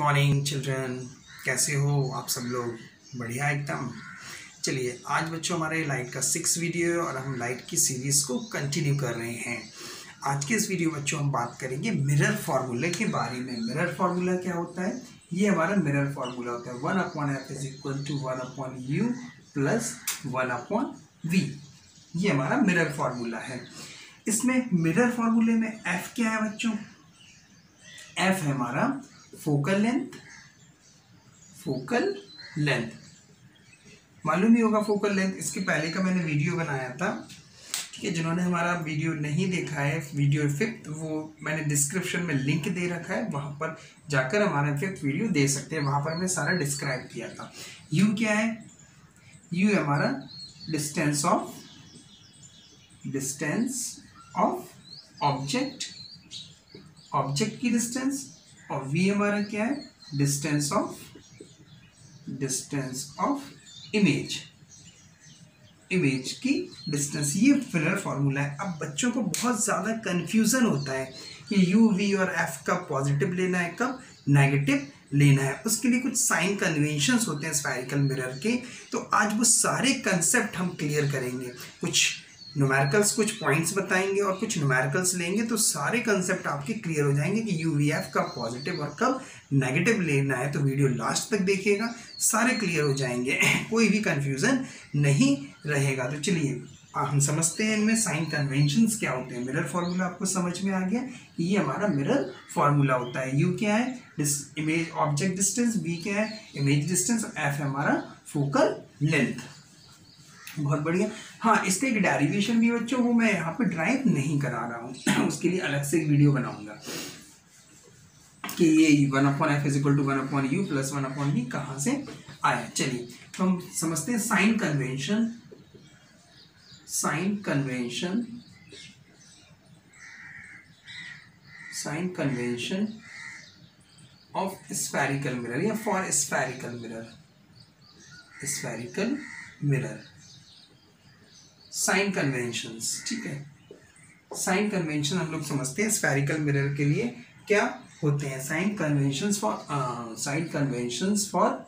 Morning children, कैसे हो आप सब लोग? बढ़िया एकदम। चलिए आज बच्चों हमारे लाइट का 6 वीडियो है और हम लाइट की सीरीज़ को कंटिन्यू कर रहे हैं। आज के इस वीडियो बच्चों हम बात करेंगे मिरर फार्मूले के बारे में। मिरर फार्मूला क्या होता है? ये हमारा मिरर फार्मूला होता है 1/f = 1/u प्लस 1/v। ये हमारा मिरर फार्मूला है। इसमें मिरर फार्मूले में f क्या है बच्चों? f है हमारा फोकल लेंथ। मालूम ही होगा फोकल लेंथ, इसके पहले का मैंने वीडियो बनाया था, ठीक है। जिन्होंने हमारा वीडियो नहीं देखा है, वीडियो 5th, वो मैंने डिस्क्रिप्शन में लिंक दे रखा है, वहाँ पर जाकर हमारा 5th वीडियो दे सकते हैं। वहाँ पर मैंने सारा डिस्क्राइब किया था। u क्या है? u है हमारा डिस्टेंस ऑफ ऑब्जेक्ट की डिस्टेंस, और v हमारा क्या है? डिस्टेंस ऑफ इमेज की डिस्टेंस। ये मिरर फार्मूला है। अब बच्चों को बहुत ज़्यादा कंफ्यूजन होता है कि u, v और f कब पॉजिटिव लेना है, कब नेगेटिव लेना है। उसके लिए कुछ साइन कन्वेंशंस होते हैं स्फेरिकल मिरर के। तो आज वो सारे कंसेप्ट हम क्लियर करेंगे। कुछ न्यूमेरिकल्स, कुछ पॉइंट्स बताएंगे और कुछ न्यूमेरिकल्स लेंगे, तो सारे कंसेप्ट आपके क्लियर हो जाएंगे कि यू वी एफ कब पॉजिटिव और कब नेगेटिव लेना है। तो वीडियो लास्ट तक देखिएगा, सारे क्लियर हो जाएंगे, कोई भी कंफ्यूजन नहीं रहेगा। तो चलिए हम समझते हैं इनमें साइन कन्वेंशंस क्या होते हैं। मिरर फार्मूला आपको समझ में आ गया कि ये हमारा मिरर फार्मूला होता है। यू क्या है? इमेज ऑब्जेक्ट डिस्टेंस, वी क्या है? इमेज डिस्टेंस, एफ है हमारा फोकल लेंथ। बहुत बढ़िया। हाँ, इसका एक डेरिवेशन भी बच्चों, वो मैं यहाँ पे ड्राइव नहीं करा रहा हूँ, उसके लिए अलग से एक वीडियो बनाऊंगा कि ये 1/f = 1/u प्लस 1/v कहाँ से आया। चलिए तो हम समझते हैं sign convention of spherical mirror या for spherical mirror. Sign conventions, ठीक है। साइन कन्वेंशन हम लोग समझते हैं स्फेरिकल मिरर के लिए क्या होते हैं। Sign conventions for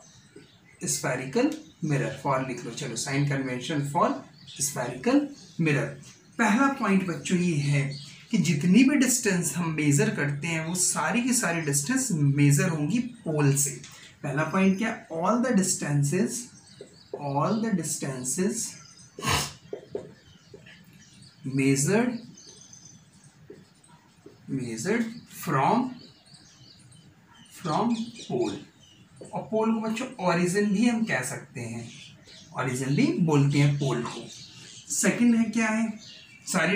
spherical mirror. For लिख लो, चलो sign convention for spherical mirror. पहला पॉइंट बच्चों ये है कि जितनी भी डिस्टेंस हम मेजर करते हैं वो सारी की सारी डिस्टेंस मेजर होंगी पोल से। पहला पॉइंट क्या? All the distances measured from pole। और पोल को बच्चों ओरिजिन भी हम कह सकते हैं, ओरिजिन भी बोलते हैं पोल को। सेकंड है क्या है?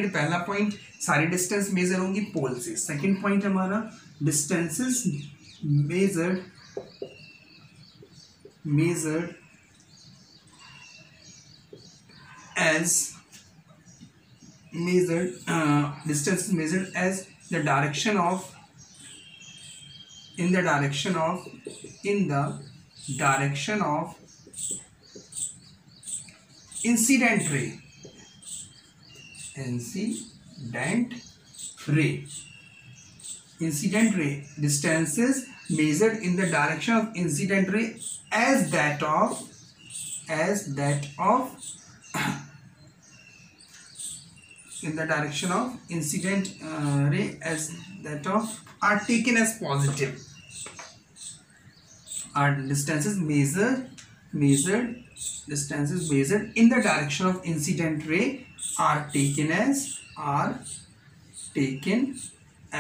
पहला पॉइंट सारी डिस्टेंस मेजर होंगी पोल से। सेकंड पॉइंट हमारा distances measured distance measured as the direction of incident ray distances measured in the direction of incident ray as that of in the direction of incident ray as that of are taken as positive. Are distances measured in the direction of incident ray are taken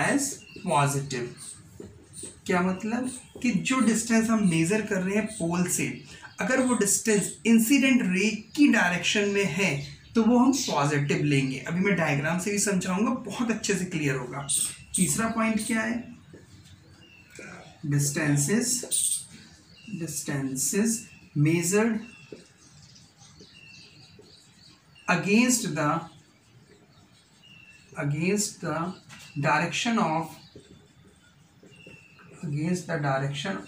as positive। क्या मतलब कि जो distance हम major कर रहे हैं पोल से, अगर वो डिस्टेंस इंसिडेंट रे की डायरेक्शन में है तो वो हम पॉजिटिव लेंगे। अभी मैं डायग्राम से भी समझाऊंगा, बहुत अच्छे से क्लियर होगा। तीसरा पॉइंट क्या है? Distances measured against the direction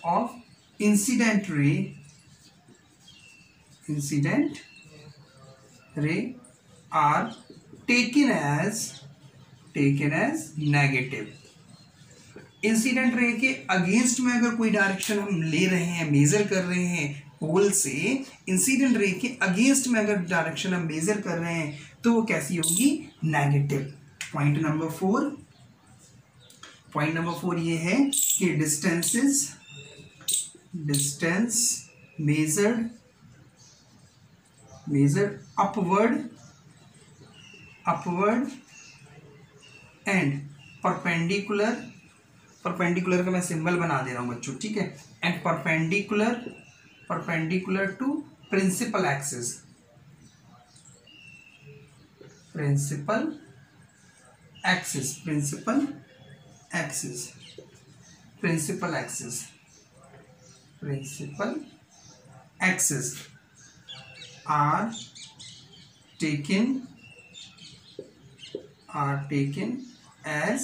of incident ray are taken as negative। Incident ray के अगेंस्ट में अगर कोई डायरेक्शन हम ले रहे हैं, मेजर कर रहे हैं पोल से, इंसिडेंट रे के अगेंस्ट में अगर डायरेक्शन हम मेजर कर रहे हैं तो वो कैसी होगी? नेगेटिव। पॉइंट नंबर 4 ये है कि distance measured upward and perpendicular का मैं सिंबल बना दे रहा हूं बच्चों, ठीक है, and perpendicular to principal axis are taken as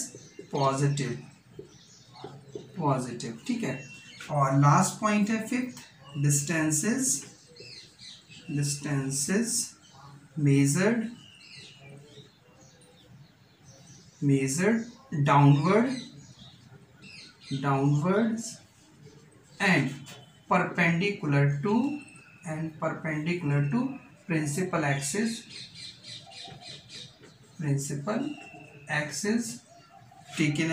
positive, ठीक है। और लास्ट पॉइंट है 5th, distances measured downwards and perpendicular to principal axis taken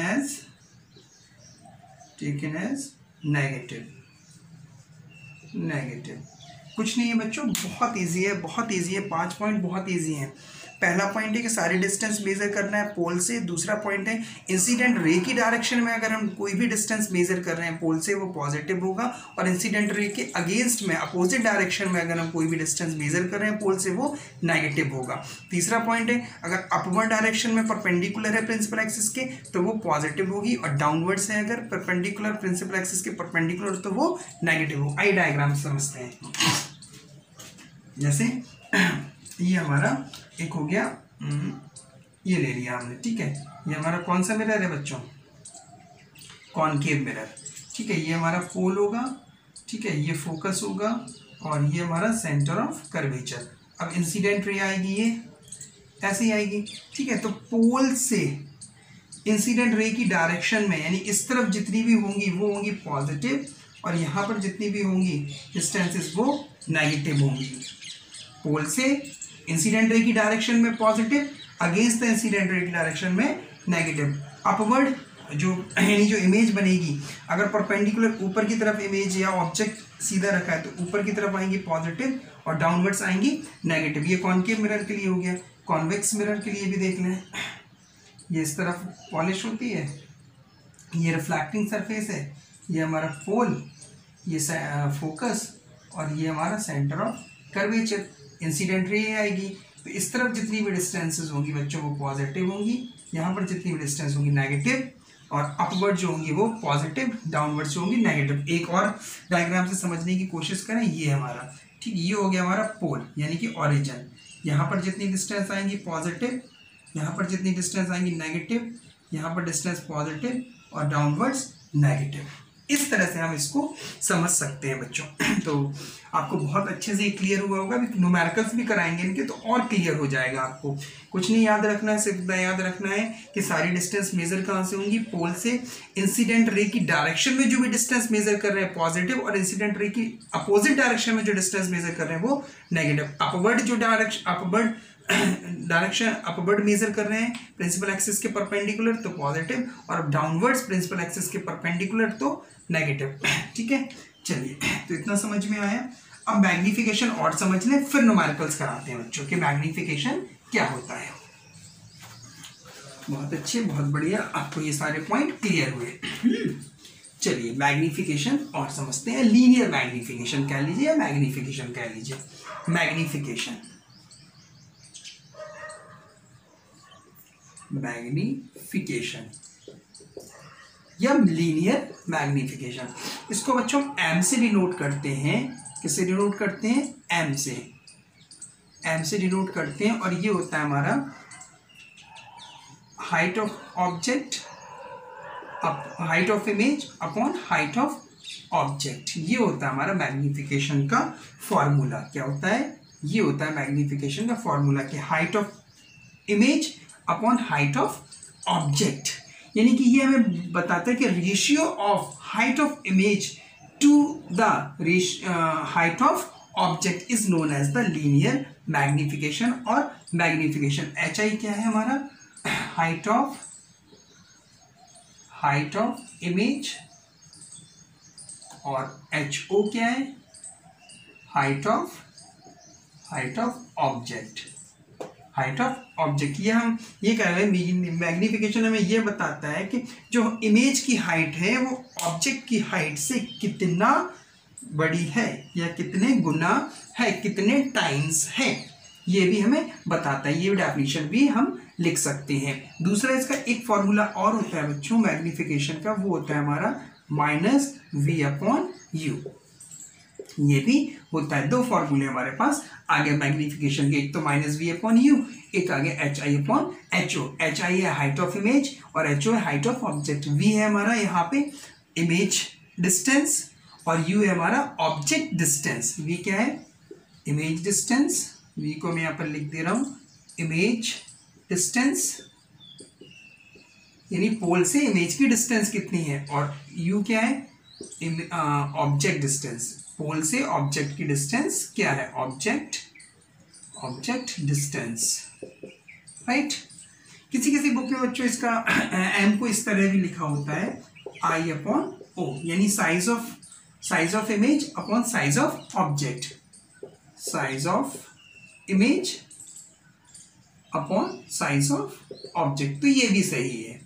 as negative। कुछ नहीं है बच्चों, बहुत इजी है 5 पॉइंट बहुत इजी है। पहला पॉइंट है कि सारी डिस्टेंस मेजर करना है पोल से। दूसरा पॉइंट है इंसिडेंट रे की डायरेक्शन में अगर हम कोई भी डिस्टेंस मेजर कर रहे हैं पोल से वो पॉजिटिव होगा, और इंसिडेंट रे के अगेंस्ट में अपोजिट डायरेक्शन में अगर हम कोई भी डिस्टेंस मेजर कर रहे हैं पोल से वो नेगेटिव होगा। तीसरा पॉइंट है अगर अपवर्ड डायरेक्शन में परपेंडिकुलर है प्रिंसिपल एक्सिस के तो वो पॉजिटिव होगी, और डाउनवर्ड्स है अगर परपेंडिकुलर प्रिंसिपल एक्सिस के परपेंडिकुलर तो वो नेगेटिव होगा। आई डायग्राम समझते हैं। जैसे ये हमारा एक हो गया, ये ले लिया हमने, ठीक है। ये हमारा कौन सा मिरर है बच्चों? कॉनकेव मिरर, ठीक है। ये हमारा पोल होगा, ठीक है, ये फोकस होगा, और ये हमारा सेंटर ऑफ कर्वेचर। अब इंसिडेंट रे आएगी, ये ऐसे ही आएगी, ठीक है। तो पोल से इंसिडेंट रे की डायरेक्शन में यानी इस तरफ जितनी भी होंगी वो होंगी पॉजिटिव, और यहाँ पर जितनी भी होंगी डिस्टेंसेस वो नेगेटिव होंगी। पोल से इंसिडेंट रे की डायरेक्शन में positive, against the incident ray की डायरेक्शन में नेगेटिव। अपवर्ड जो इमेज बनेगी, अगर परपेंडिकुलर ऊपर की तरफ इमेज या ऑब्जेक्ट सीधा रखा है तो ऊपर की तरफ आएंगी पॉजिटिव और डाउनवर्ड्स आएंगी नेगेटिव। ये कॉनकेव मिरर के लिए हो गया। कॉन्वेक्स मिरर के लिए भी देख लें, ये इस तरफ पॉलिश होती है, ये रिफ्लैक्टिंग सरफेस है, ये हमारा पोल, ये फोकस, और ये हमारा सेंटर ऑफ कर्वेचर। इंसिडेंट रे आएगी तो इस तरफ जितनी भी डिस्टेंसेस होंगी बच्चों वो पॉजिटिव होंगी, यहाँ पर जितनी भी डिस्टेंस होंगी नेगेटिव, और अपवर्ड जो होंगी वो पॉजिटिव, डाउनवर्ड जो होंगी नेगेटिव। एक और डायग्राम से समझने की कोशिश करें, ये हमारा, ठीक, ये हो गया हमारा पोल यानी कि ऑरिजिन। यहाँ पर जितनी डिस्टेंस आएंगी पॉजिटिव, यहाँ पर जितनी डिस्टेंस आएंगी नेगेटिव, यहाँ पर डिस्टेंस पॉजिटिव और डाउनवर्ड्स नेगेटिव। इस तरह से हम इसको समझ सकते हैं बच्चों। तो आपको बहुत अच्छे से क्लियर हुआ होगा। अभी न्यूमेरिकल्स भी कराएंगे इनके तो और क्लियर हो जाएगा। आपको कुछ नहीं याद रखना है, सिर्फ इतना याद रखना है कि सारी डिस्टेंस मेजर कहाँ से होंगी? पोल से। इंसिडेंट रे की डायरेक्शन में जो भी डिस्टेंस मेजर कर रहे हैं पॉजिटिव, और इंसिडेंट रे की अपोजिट डायरेक्शन में जो डिस्टेंस मेजर कर रहे हैं वो नेगेटिव। अपवर्ड जो डायरेक्शन अपवर्ड मेजर कर रहे हैं प्रिंसिपल एक्सिस के परपेंडिकुलर तो पॉजिटिव, और डाउनवर्ड्स प्रिंसिपल एक्सिस के परपेंडिकुलर तो नेगेटिव। ठीक है, चलिए तो इतना समझ में आया। अब मैग्निफिकेशन और समझ लें, फिर न्यूमेरिकल्स कराते हैं बच्चों कि मैग्निफिकेशन क्या होता है। बहुत अच्छे, बहुत बढ़िया, आपको ये सारे पॉइंट क्लियर हुए। चलिए मैग्निफिकेशन और समझते हैं। लीनियर मैग्निफिकेशन कह लीजिए या मैग्निफिकेशन कह लीजिए। मैग्निफिकेशन या लीनियर मैग्निफिकेशन, इसको बच्चों एम से डिनोट करते हैं। किससे डिनोट करते हैं? एम से। एम से डिनोट करते हैं, और ये होता है हमारा height of object, height of image upon height of object. ये होता है हमारा मैग्निफिकेशन का फॉर्मूला। क्या होता है? ये होता है मैग्निफिकेशन का फॉर्मूला कि height of image upon height of object. यानी कि ये हमें बताता है कि ratio of height of image to the height of object is known as the linear magnification और मैग्निफिकेशन। एच आई क्या है हमारा, हाइट ऑफ इमेज, और एच ओ क्या है, height of object. Height of object ये हम ये कह रहे हैं, मैग्निफिकेशन हमें ये बताता है कि जो इमेज की हाइट है वो ऑब्जेक्ट की हाइट से कितना बड़ी है या कितने गुना है, कितने टाइम्स है, ये भी हमें बताता है। ये डेफिनेशन भी हम लिख सकते हैं। दूसरा इसका एक फॉर्मूला और होता है बच्चों मैग्निफिकेशन का, वो होता है हमारा -v/u। ये भी होता है। दो फॉर्मूले हमारे पास आगे मैग्निफिकेशन के, एक तो -v/u, एक आगे hi/ho। hi है हाइट ऑफ इमेज और ho है हाइट ऑफ ऑब्जेक्ट। v है हमारा यहाँ पे इमेज डिस्टेंस और u है हमारा ऑब्जेक्ट डिस्टेंस। v क्या है, इमेज डिस्टेंस। v को मैं यहाँ पर लिख दे रहा हूँ इमेज डिस्टेंस, यानी पोल से इमेज की डिस्टेंस कितनी है, और u क्या है, ऑब्जेक्ट डिस्टेंस। पोल से ऑब्जेक्ट की डिस्टेंस क्या है, ऑब्जेक्ट डिस्टेंस, राइट। किसी किसी बुक में बच्चों इसका m को इस तरह भी लिखा होता है I/O, यानी size of image upon size of object, size of image upon size of object. तो ये भी सही है,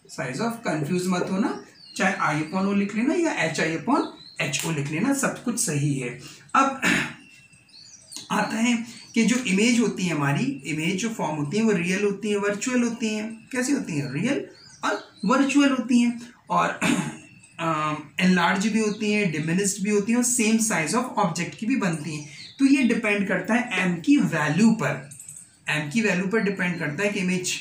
साइज ऑफ, कंफ्यूज मत होना, चाहे I/O लिख लेना या HI/HO लिख लेना, सब कुछ सही है। अब आता है कि जो इमेज होती है हमारी, इमेज जो फॉर्म होती है वो रियल होती है, वर्चुअल होती हैं। कैसी होती हैं, रियल और वर्चुअल होती हैं, और एनलार्ज भी होती हैं, डिमिनिश्ड भी होती हैं, और सेम साइज ऑफ ऑब्जेक्ट की भी बनती हैं। तो ये डिपेंड करता है एम की वैल्यू पर, डिपेंड करता है कि इमेज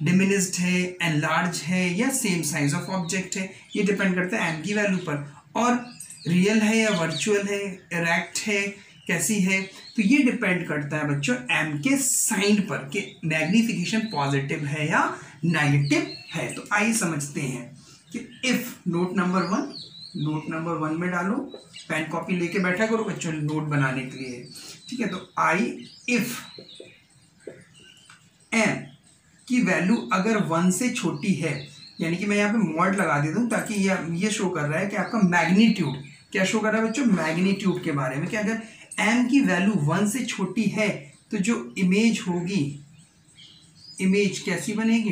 डिमिनिश्ड है, एनलार्ज है या सेम साइज ऑफ ऑब्जेक्ट है। ये डिपेंड करता है एम की वैल्यू पर, और रियल है या वर्चुअल है, इरेक्ट है, कैसी है, तो ये डिपेंड करता है बच्चों एम के साइन पर कि मैग्निफिकेशन पॉजिटिव है या नेगेटिव है। तो आइए समझते हैं कि इफ नोट नंबर वन में डालो, पेन कॉपी लेके बैठा करो बच्चों नोट बनाने के लिए, ठीक है। तो इफ एम की वैल्यू अगर 1 से छोटी है, यानी कि मैं यहाँ पे मॉड लगा देता हूँ ताकि ये शो कर रहा है कि आपका मैग्नीट्यूड, क्या शो कर रहा है बच्चों, मैग्नीट्यूड के बारे में, कि अगर m की वैल्यू 1 से छोटी है तो जो इमेज होगी, इमेज कैसी बनेगी,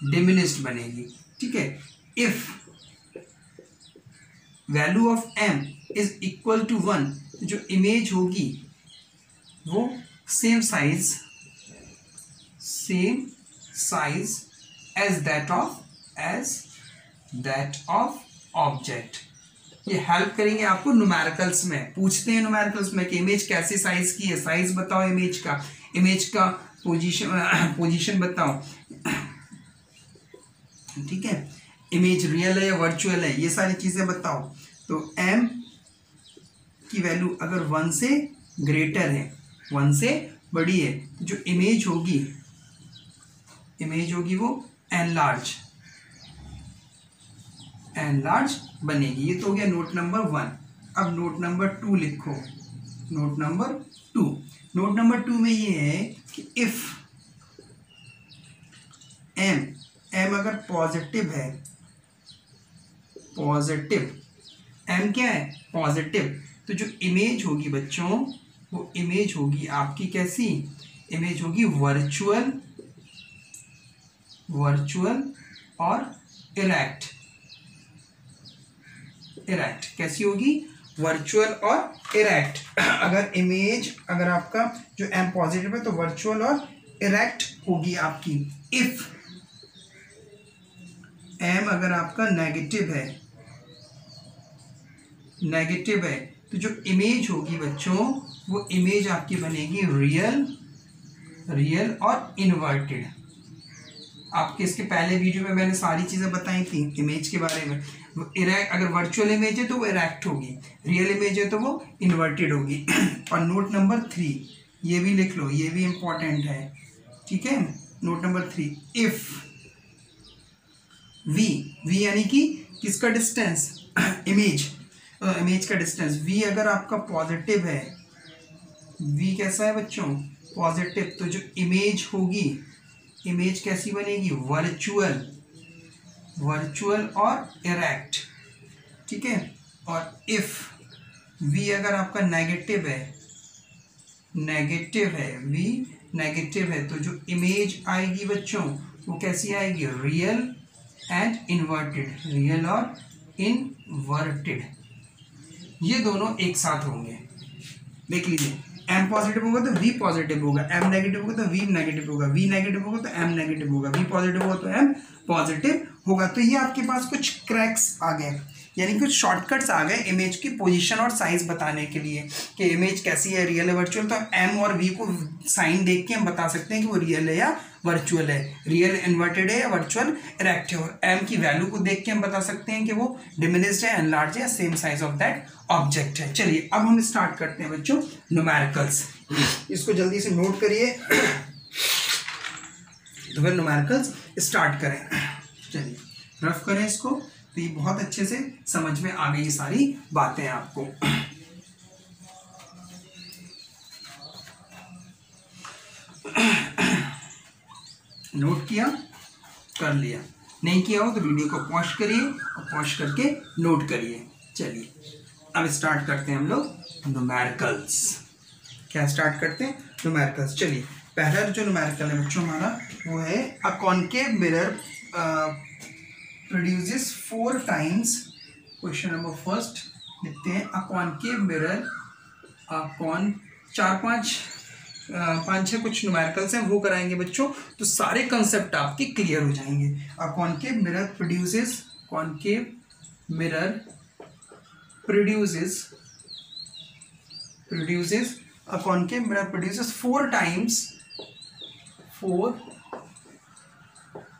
डिमिनिश्ड बनेगी, ठीक है। If value of m is equal to 1, तो जो इमेज होगी वो same size as that of object. ये हेल्प करेंगे आपको न्यूमेरिकल्स में, पूछते हैं न्यूमेरिकल्स में कि इमेज कैसी साइज की है, साइज बताओ इमेज का पोजीशन बताओ, ठीक है। इमेज रियल है या वर्चुअल है, ये सारी चीजें बताओ। तो m की वैल्यू अगर 1 से ग्रेटर है, 1 से बड़ी है, तो जो इमेज होगी वो एनलार्ज बनेगी। ये तो हो गया नोट नंबर 1। अब नोट नंबर 2 लिखो। नोट नंबर 2 में ये है कि इफ m अगर पॉजिटिव है, m क्या है, पॉजिटिव, तो जो इमेज होगी बच्चों वो इमेज होगी आपकी कैसी, इमेज होगी वर्चुअल और इरेक्ट। कैसी होगी, वर्चुअल और इरेक्ट। अगर आपका जो m पॉजिटिव है तो वर्चुअल और इरेक्ट होगी आपकी। इफ m अगर आपका नेगेटिव है तो जो इमेज होगी बच्चों वो इमेज आपकी बनेगी रियल और इन्वर्टेड। आपके इसके पहले वीडियो में मैंने सारी चीज़ें बताई थी इमेज के बारे में। अगर वर्चुअल इमेज है तो वो इरेक्ट होगी, रियल इमेज है तो वो इन्वर्टेड होगी। और नोट नंबर 3 ये भी लिख लो, ये भी इम्पोर्टेंट है, ठीक है। Note number 3, if v, v यानी कि किसका डिस्टेंस, इमेज का डिस्टेंस, v अगर आपका पॉजिटिव है, v कैसा है बच्चों, पॉजिटिव, तो जो इमेज होगी, इमेज कैसी बनेगी, वर्चुअल और इरेक्ट, ठीक है। और इफ v अगर आपका नेगेटिव है, v नेगेटिव है, तो जो इमेज आएगी बच्चों वो कैसी आएगी, रियल एंड इन्वर्टेड, रियल और इनवर्टेड, ये दोनों एक साथ होंगे। देख लीजिए, m पॉजिटिव होगा तो v पॉजिटिव होगा, m नेगेटिव होगा तो v नेगेटिव होगा, v नेगेटिव होगा तो m नेगेटिव होगा, v पॉजिटिव होगा तो m पॉजिटिव होगा। तो ये आपके पास कुछ क्रैक्स आ गए, यानी कुछ शॉर्टकट्स आ गए इमेज की पोजीशन और साइज बताने के लिए कि इमेज कैसी है, रियल है, वर्चुअल। तो m और v को साइन देख के हम बता सकते हैं कि वो रियल है या वर्चुअल है, रियल इन्वर्टेड है या वर्चुअल इरेक्ट है। और m की वैल्यू को देख के हम बता सकते हैं कि वो डिमिनिश्ड है, एनलार्ज है या same size of that object है। चलिए अब हम स्टार्ट करते हैं बच्चों न्यूमेरिकल्स, इसको जल्दी से नोट करिए, तो फिर न्यूमेरिकल्स स्टार्ट करें। चलिए रफ करें इसको, तो ये बहुत अच्छे से समझ में आ गई सारी बातें आपको। नोट किया, कर लिया, नहीं किया हो तो वीडियो को पॉज करिए और पॉज करके नोट करिए। चलिए अब स्टार्ट करते हैं हम लोग न्यूमेरिकल्स। क्या स्टार्ट करते हैं, न्यूमेरिकल्स। चलिए पहला जो न्यूमेरिकल है बच्चों हमारा वो है a concave mirror produces 4 times. Question number first लिखते हैं अ कॉनकेव मिरर, पाँच छः कुछ न्यूमेरिकल्स हैं वो कराएंगे बच्चों, तो सारे कंसेप्ट आपके क्लियर हो जाएंगे। A concave mirror produces, a concave mirror produces 4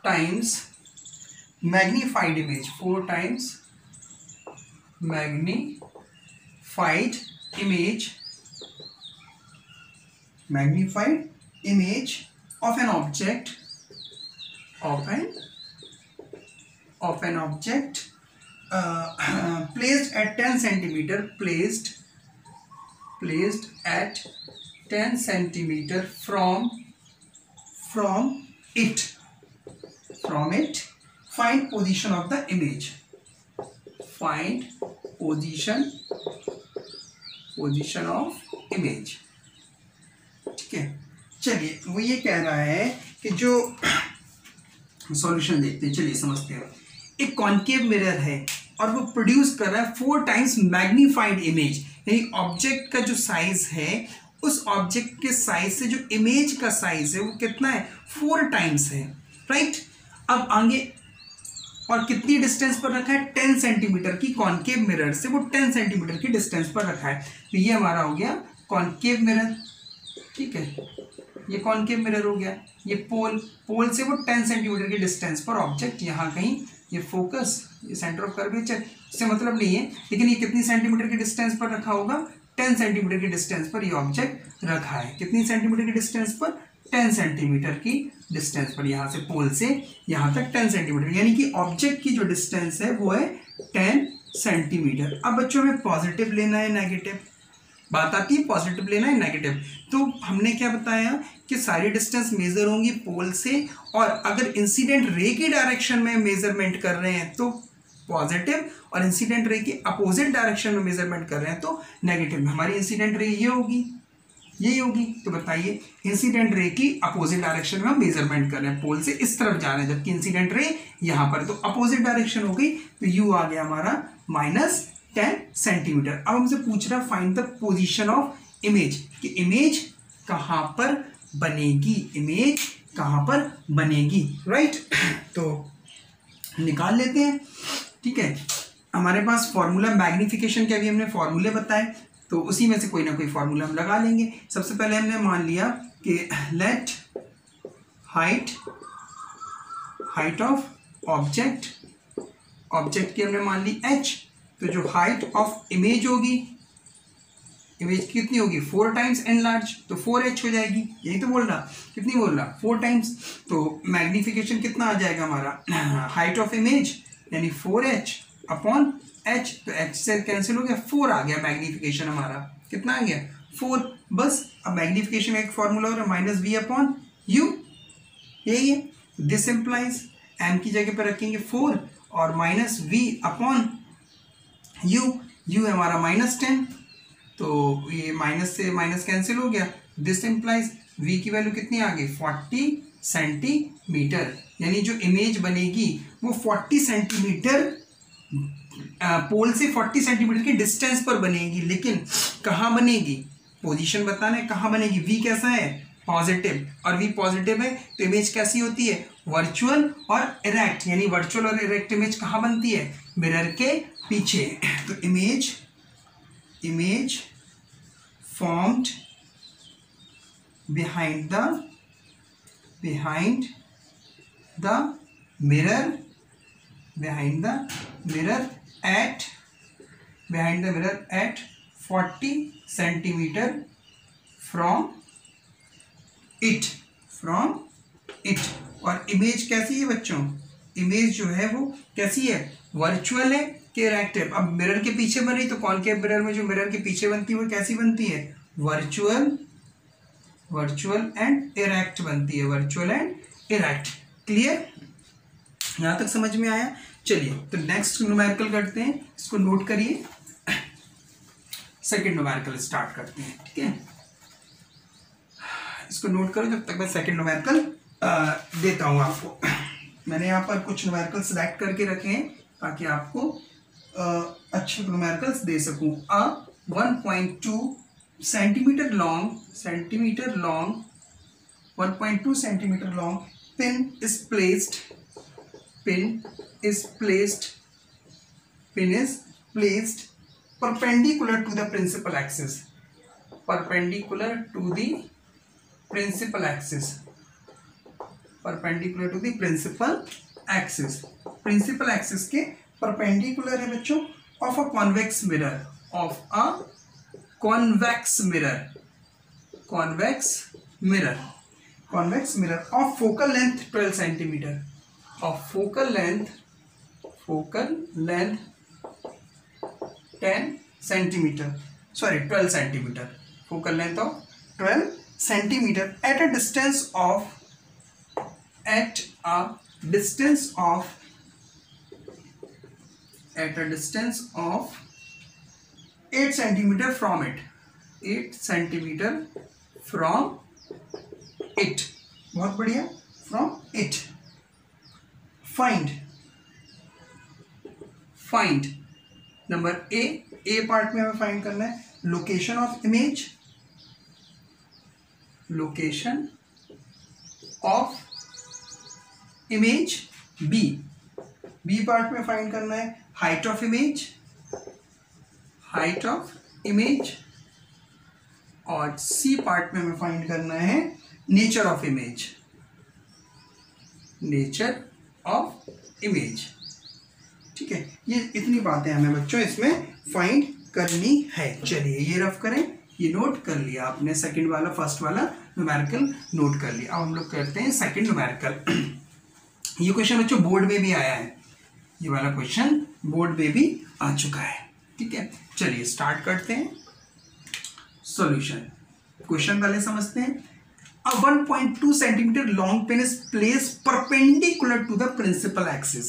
times magnified image, 4 times magnified image of an object placed at 10 centimeter, placed at 10 centimeter from it. Find position of the image. Find position of image. ठीक है, चलिए वो ये कह रहा है कि जो सॉल्यूशन देखते हैं, चलिए समझते हैं। एक कॉनकेव मिरर है और वो प्रोड्यूस कर रहा है 4 टाइम्स मैग्नीफाइड इमेज, यानी ऑब्जेक्ट का जो साइज है उस ऑब्जेक्ट के साइज से जो इमेज का साइज है वो कितना है, 4 टाइम्स है, राइट। अब आगे और कितनी डिस्टेंस पर रखा है, 10 सेंटीमीटर की, कॉनकेव मिरर से वो 10 सेंटीमीटर की डिस्टेंस पर रखा है। तो ये हमारा हो गया कॉनकेव मिरर, ठीक है, ये कॉनकेव मिरर हो गया। ये पोल से वो 10 सेंटीमीटर की डिस्टेंस पर ऑब्जेक्ट, यहाँ कहीं ये फोकस, ये सेंटर ऑफ कर्वेचर, इससे मतलब नहीं है, लेकिन ये कितनी सेंटीमीटर की डिस्टेंस पर रखा होगा, 10 सेंटीमीटर की डिस्टेंस पर ये ऑब्जेक्ट रखा है। कितनी सेंटीमीटर की डिस्टेंस पर, 10 सेंटीमीटर की डिस्टेंस पर, यहाँ से पोल से यहाँ तक 10 सेंटीमीटर, यानी कि ऑब्जेक्ट की जो डिस्टेंस है वो है 10 सेंटीमीटर। अब बच्चों में पॉजिटिव लेना है नेगेटिव, बात आती है पॉजिटिव लेना है नेगेटिव। तो हमने क्या बताया कि सारी डिस्टेंस मेजर होंगी पोल से, और अगर इंसिडेंट रे की डायरेक्शन में मेजरमेंट कर रहे हैं तो पॉजिटिव, और इंसिडेंट रे की अपोजिट डायरेक्शन में मेजरमेंट कर रहे हैं तो नेगेटिव। हमारी इंसिडेंट रे ये होगी, यही होगी। तो बताइए इंसिडेंट रे की अपोजिट डायरेक्शन में हम मेजरमेंट कर रहे हैं, पोल से इस तरफ जा रहे हैं, जबकि इंसिडेंट रे यहाँ पर, तो अपोजिट डायरेक्शन हो गई, तो यू आ गया हमारा -10 सेंटीमीटर। अब हमसे पूछ रहा है find the position of image, कि इमेज कहाँ पर बनेगी, इमेज कहाँ पर बनेगी, राइट। तो निकाल लेते हैं, ठीक है। हमारे पास फॉर्मूला मैग्निफिकेशन के अभी हमने फॉर्मूले बताए, तो उसी में से कोई ना कोई फॉर्मूला हम लगा लेंगे। सबसे पहले हमने मान लिया कि लेट हाइट ऑफ ऑब्जेक्ट की हमने मान ली h, तो जो हाइट ऑफ इमेज होगी इमेज कितनी होगी 4 टाइम्स एनलार्ज, तो 4h हो जाएगी, यही तो बोल रहा, कितनी बोल रहा 4 टाइम्स। तो मैग्निफिकेशन कितना आ जाएगा हमारा, हाइट ऑफ इमेज यानी 4h अपॉन h, तो h से कैंसिल हो गया, 4 आ गया मैग्निफिकेशन हमारा, कितना आ गया 4। बस अब मैग्निफिकेशन का एक फॉर्मूला हो रहा है माइनस वी अपॉन यू, यही है। दिस इम्प्लाइज m की जगह पर रखेंगे 4 और minus v upon u, u है हमारा -10, तो ये माइनस से माइनस कैंसिल हो गया। दिस इम्प्लाइज v की वैल्यू कितनी आ गई 40 सेंटीमीटर, यानी जो इमेज बनेगी वो 40 सेंटीमीटर पोल से 40 सेंटीमीटर के डिस्टेंस पर बनेगी, लेकिन कहाँ बनेगी, पोजीशन बताना है कहाँ बनेगी। v कैसा है पॉजिटिव, और v पॉजिटिव है तो इमेज कैसी होती है वर्चुअल और इरेक्ट, यानी वर्चुअल और इरेक्ट इमेज कहाँ बनती है मिरर के पीछे। तो image formed behind the mirror at 40 centimeter from it। और इमेज कैसी है बच्चों, इमेज जो है वो कैसी है वर्चुअल है कि इरेक्ट है। अब मिरर के पीछे बनी तो कॉनकेव मिरर में जो मिरर के पीछे बनती है वो कैसी बनती है वर्चुअल एंड इरेक्ट बनती है, वर्चुअल एंड इरेक्ट। क्लियर, यहां तक समझ में आया। चलिए तो नेक्स्ट न्यूमेरिकल करते हैं, इसको नोट करिए। सेकंड न्यूमेरिकल स्टार्ट करते हैं, ठीक है, इसको नोट करो जब तक मैं सेकंड न्यूमेरिकल देता हूं आपको। मैंने यहाँ पर कुछ न्यूमेरिकल सिलेक्ट करके रखे हैं ताकि आपको अच्छे न्यूमेरिकल्स दे सकूं। 1.2 centimetre long 1.2 centimetre long pin is placed perpendicular to the principal axis, perpendicular to the principal axis के परपेंडिकुलर है बच्चों of a convex mirror of focal length 12 centimetre, of focal length 10 centimetre, sorry 12 centimetre, focal length of 12 centimetre at a distance of 8 centimetre from it, 8 centimetre from it, बहुत बढ़िया, from it. Find number A part में हमें find करना है location of image. B part में find करना है height of image, और सी पार्ट में हमें फाइंड करना है नेचर ऑफ इमेज। ठीक है, ये इतनी बातें हमें बच्चों इसमें फाइंड करनी है। चलिए ये रफ करें, ये नोट कर लिया आपने, सेकंड वाला फर्स्ट वाला न्यूमेरिकल नोट कर लिया। अब हम लोग करते हैं सेकंड न्यूमेरिकल। ये क्वेश्चन बच्चों बोर्ड में भी आया है, ये वाला क्वेश्चन बोर्ड में भी आ चुका है। ठीक है, चलिए स्टार्ट करते हैं सॉल्यूशन। क्वेश्चन पहले समझते हैं। A 1.2 centimetre long pen is place perpendicular to the principal axis,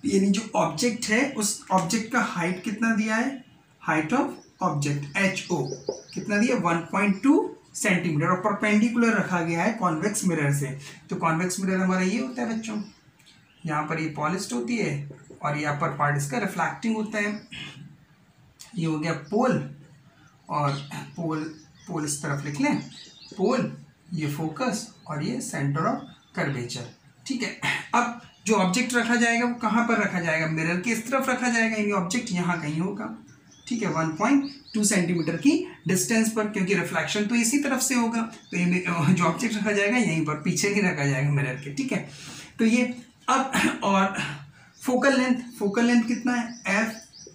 यानी जो ऑब्जेक्ट है उस ऑब्जेक्ट का हाइट कितना दिया है, हाइट ऑफ ऑब्जेक्ट HO कितना दिया 1.2 सेंटीमीटर, और परपेंडिकुलर रखा गया है कॉन्वेक्स मिरर से। तो कॉन्वेक्स मिरर हमारा ये होता है बच्चों, यहाँ पर ये पॉलिश्ड होती है और ये अपर पार्ट इसका रिफ्लेक्टिंग होता है। ये हो गया पोल, और पोल इस तरफ लिख लें, पोल, ये फोकस, और ये सेंटर ऑफ कर्वेचर। ठीक है, अब जो ऑब्जेक्ट रखा जाएगा वो कहाँ पर रखा जाएगा, मिरर के इस तरफ रखा जाएगा, यानी ऑब्जेक्ट यहाँ कहीं होगा। ठीक है, 1.2 सेंटीमीटर की डिस्टेंस पर, क्योंकि रिफ्लेक्शन तो इसी तरफ से होगा, तो ये जो ऑब्जेक्ट रखा जाएगा यहीं पर, पीछे नहीं रखा जाएगा मिरर के। ठीक है, तो ये अब, और फोकल लेंथ कितना है, F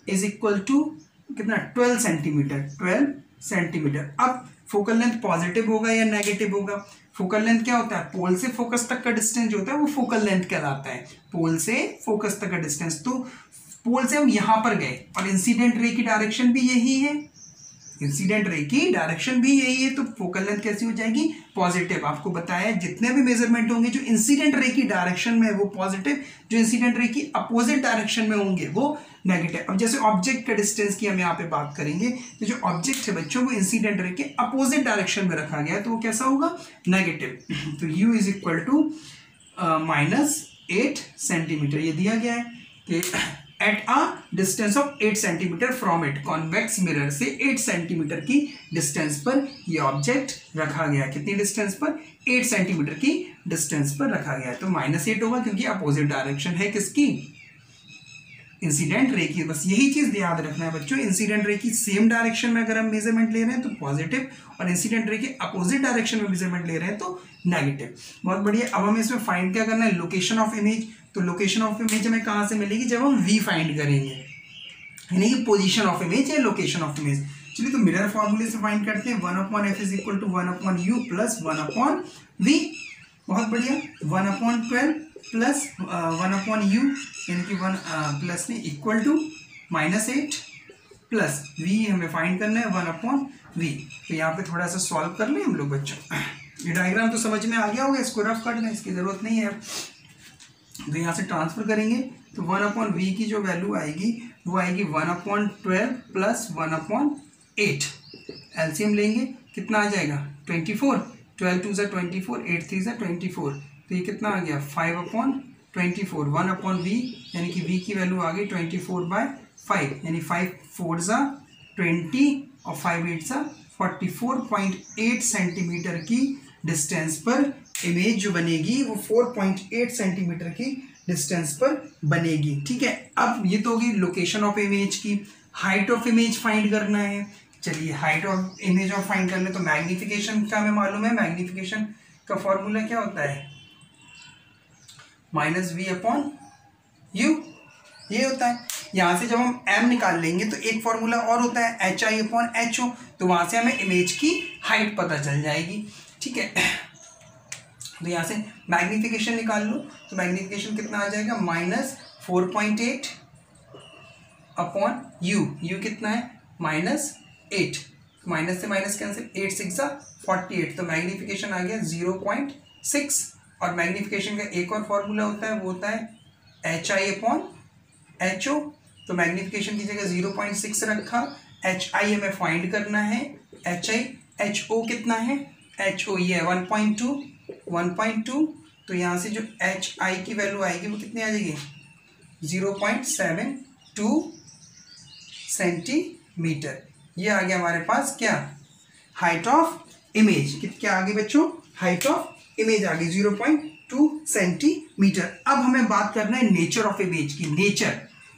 इज इक्वल टू कितना 12 सेंटीमीटर, 12 सेंटीमीटर। अब फोकल लेंथ पॉजिटिव होगा या नेगेटिव होगा? फोकल लेंथ क्या होता है? पोल से फोकस तक का डिस्टेंस जो होता है वो फोकल लेंथ कहलाता है। पोल से फोकस तक का डिस्टेंस, तो पोल से हम यहां पर गए और इंसिडेंट रे की डायरेक्शन भी यही है, इंसिडेंट रे की डायरेक्शन भी यही है, तो फोकल लेंथ कैसी हो जाएगी? पॉजिटिव। आपको बताया जितने भी मेजरमेंट होंगे जो इंसिडेंट रे की डायरेक्शन में है वो पॉजिटिव, जो इंसिडेंट रे की अपोजिट डायरेक्शन में होंगे वो नेगेटिव। अब जैसे ऑब्जेक्ट का डिस्टेंस की हम यहाँ पे बात करेंगे, तो जो ऑब्जेक्ट है बच्चों वो इंसिडेंट रे के अपोजिट डायरेक्शन में रखा गया है, तो वो कैसा होगा? नेगेटिव। तो u is equal to -8 centimetre. ये दिया गया है कि at a distance of 8 centimetre from it, convex mirror से 8 सेंटीमीटर की डिस्टेंस पर ये ऑब्जेक्ट रखा गया है। कितनी डिस्टेंस पर? 8 सेंटीमीटर की डिस्टेंस पर रखा गया है। तो -8 होगा क्योंकि अपोजिट डायरेक्शन है किसकी? इंसिडेंट रे की। बस यही चीज याद रखना है बच्चों, इंसिडेंट रे की सेम डायरेक्शन में अगर हम मेजरमेंट ले रहे हैं तो पॉजिटिव, और इंसिडेंट रे के अपोजिट डायरेक्शन में मेजरमेंट ले रहे हैं तो नेगेटिव। बहुत बढ़िया। अब हमें इसमें फाइंड क्या करना है? Location of image. तो लोकेशन ऑफ इमेज हमें कहाँ से मिलेगी? जब हम v फाइंड करेंगे, यानी कि पोजीशन ऑफ इमेज या लोकेशन ऑफ इमेज। चलिए तो मिरर फॉर्मूले से फाइंड करते हैं। 1/f is equal to 1/u plus 1/v। बहुत बढ़िया। 1/12 प्लस 1/u, यानी कि 1 प्लस में इक्वल टू -8 प्लस v हमें फाइंड करना है 1/v। तो यहाँ पे थोड़ा सा सॉल्व कर लें हम लोग बच्चों। ये डायग्राम तो समझ में आ गया होगा, इसको रफ करना, इसकी जरूरत नहीं है। तो यहाँ से ट्रांसफर करेंगे तो 1/v की जो वैल्यू आएगी वो आएगी 1/12 प्लस 1/8। एलसीएम लेंगे, कितना आ जाएगा? 24। 12 2 ज़ा 24, 8 3 ज़ा 24, तो ये कितना आ गया? 5/24। 1/v यानी कि v की वैल्यू आ गई 24/5, यानी 5 4 ज़ा 20 और 5 8 ज़ा 44.8 सेंटीमीटर की डिस्टेंस पर इमेज जो बनेगी वो 4.8 सेंटीमीटर की डिस्टेंस पर बनेगी। ठीक है। अब ये तो होगी लोकेशन ऑफ इमेज की। हाइट ऑफ इमेज फाइंड करना है। चलिए height of image of find करने, तो मैग्निफिकेशन का हमें मालूम है, मैग्निफिकेशन का फॉर्मूला क्या होता है? -v/u, ये होता है। यहाँ से जब हम m निकाल लेंगे तो एक फॉर्मूला और होता है hi/ho, तो वहां से हमें इमेज की हाइट पता चल जाएगी। ठीक है। तो यहाँ से मैग्निफिकेशन निकाल लो, तो मैग्निफिकेशन कितना आ जाएगा? -4.8 अपॉन u कितना है? -8, माइनस से माइनस कैंसिल, 8 6 ज़ा 48, तो मैग्निफिकेशन आ गया 0.6। और मैग्निफिकेशन का एक और फॉर्मूला होता है, वो होता है hi/ho। तो मैग्निफिकेशन की जगह 0.6 रखा, hi हमें फाइंड करना है, ho कितना है? ho ये 1.2, तो यहाँ से जो hi की वैल्यू आएगी वो कितनी आ जाएगी? 0.72 सेंटीमीटर। ये आ गया हमारे पास क्या? Height of image. क्या आ गई बच्चों? हाइट ऑफ इमेज आ गई 0.2 सेंटीमीटर। अब हमें बात करना है नेचर ऑफ इमेज की।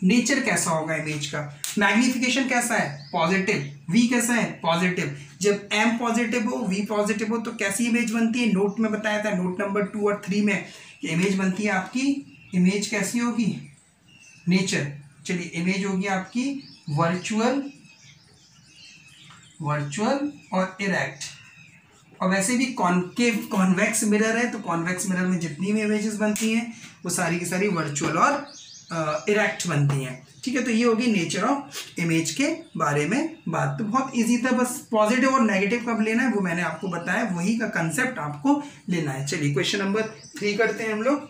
नेचर कैसा होगा इमेज का? मैग्निफिकेशन कैसा है? पॉजिटिव। v कैसा है? पॉजिटिव। जब m पॉजिटिव हो, v पॉजिटिव हो, तो कैसी इमेज बनती है? नोट में बताया था, नोट नंबर 2 और 3 में, कि इमेज बनती है आपकी, इमेज कैसी होगी? नेचर। चलिए इमेज होगी आपकी वर्चुअल और इरेक्ट। और वैसे भी कॉन्केव कॉन्वेक्स मिरर है, तो कॉन्वेक्स मिरर में जितनी भी इमेजेस बनती हैं वो सारी की सारी वर्चुअल और इरेक्ट बनती हैं। ठीक है। तो ये होगी नेचर ऑफ इमेज के बारे में बात। तो बहुत इजी था, बस पॉजिटिव और नेगेटिव कब लेना है वो मैंने आपको बताया, वही का कंसेप्ट आपको लेना है। चलिए क्वेश्चन नंबर 3 करते हैं हम लोग।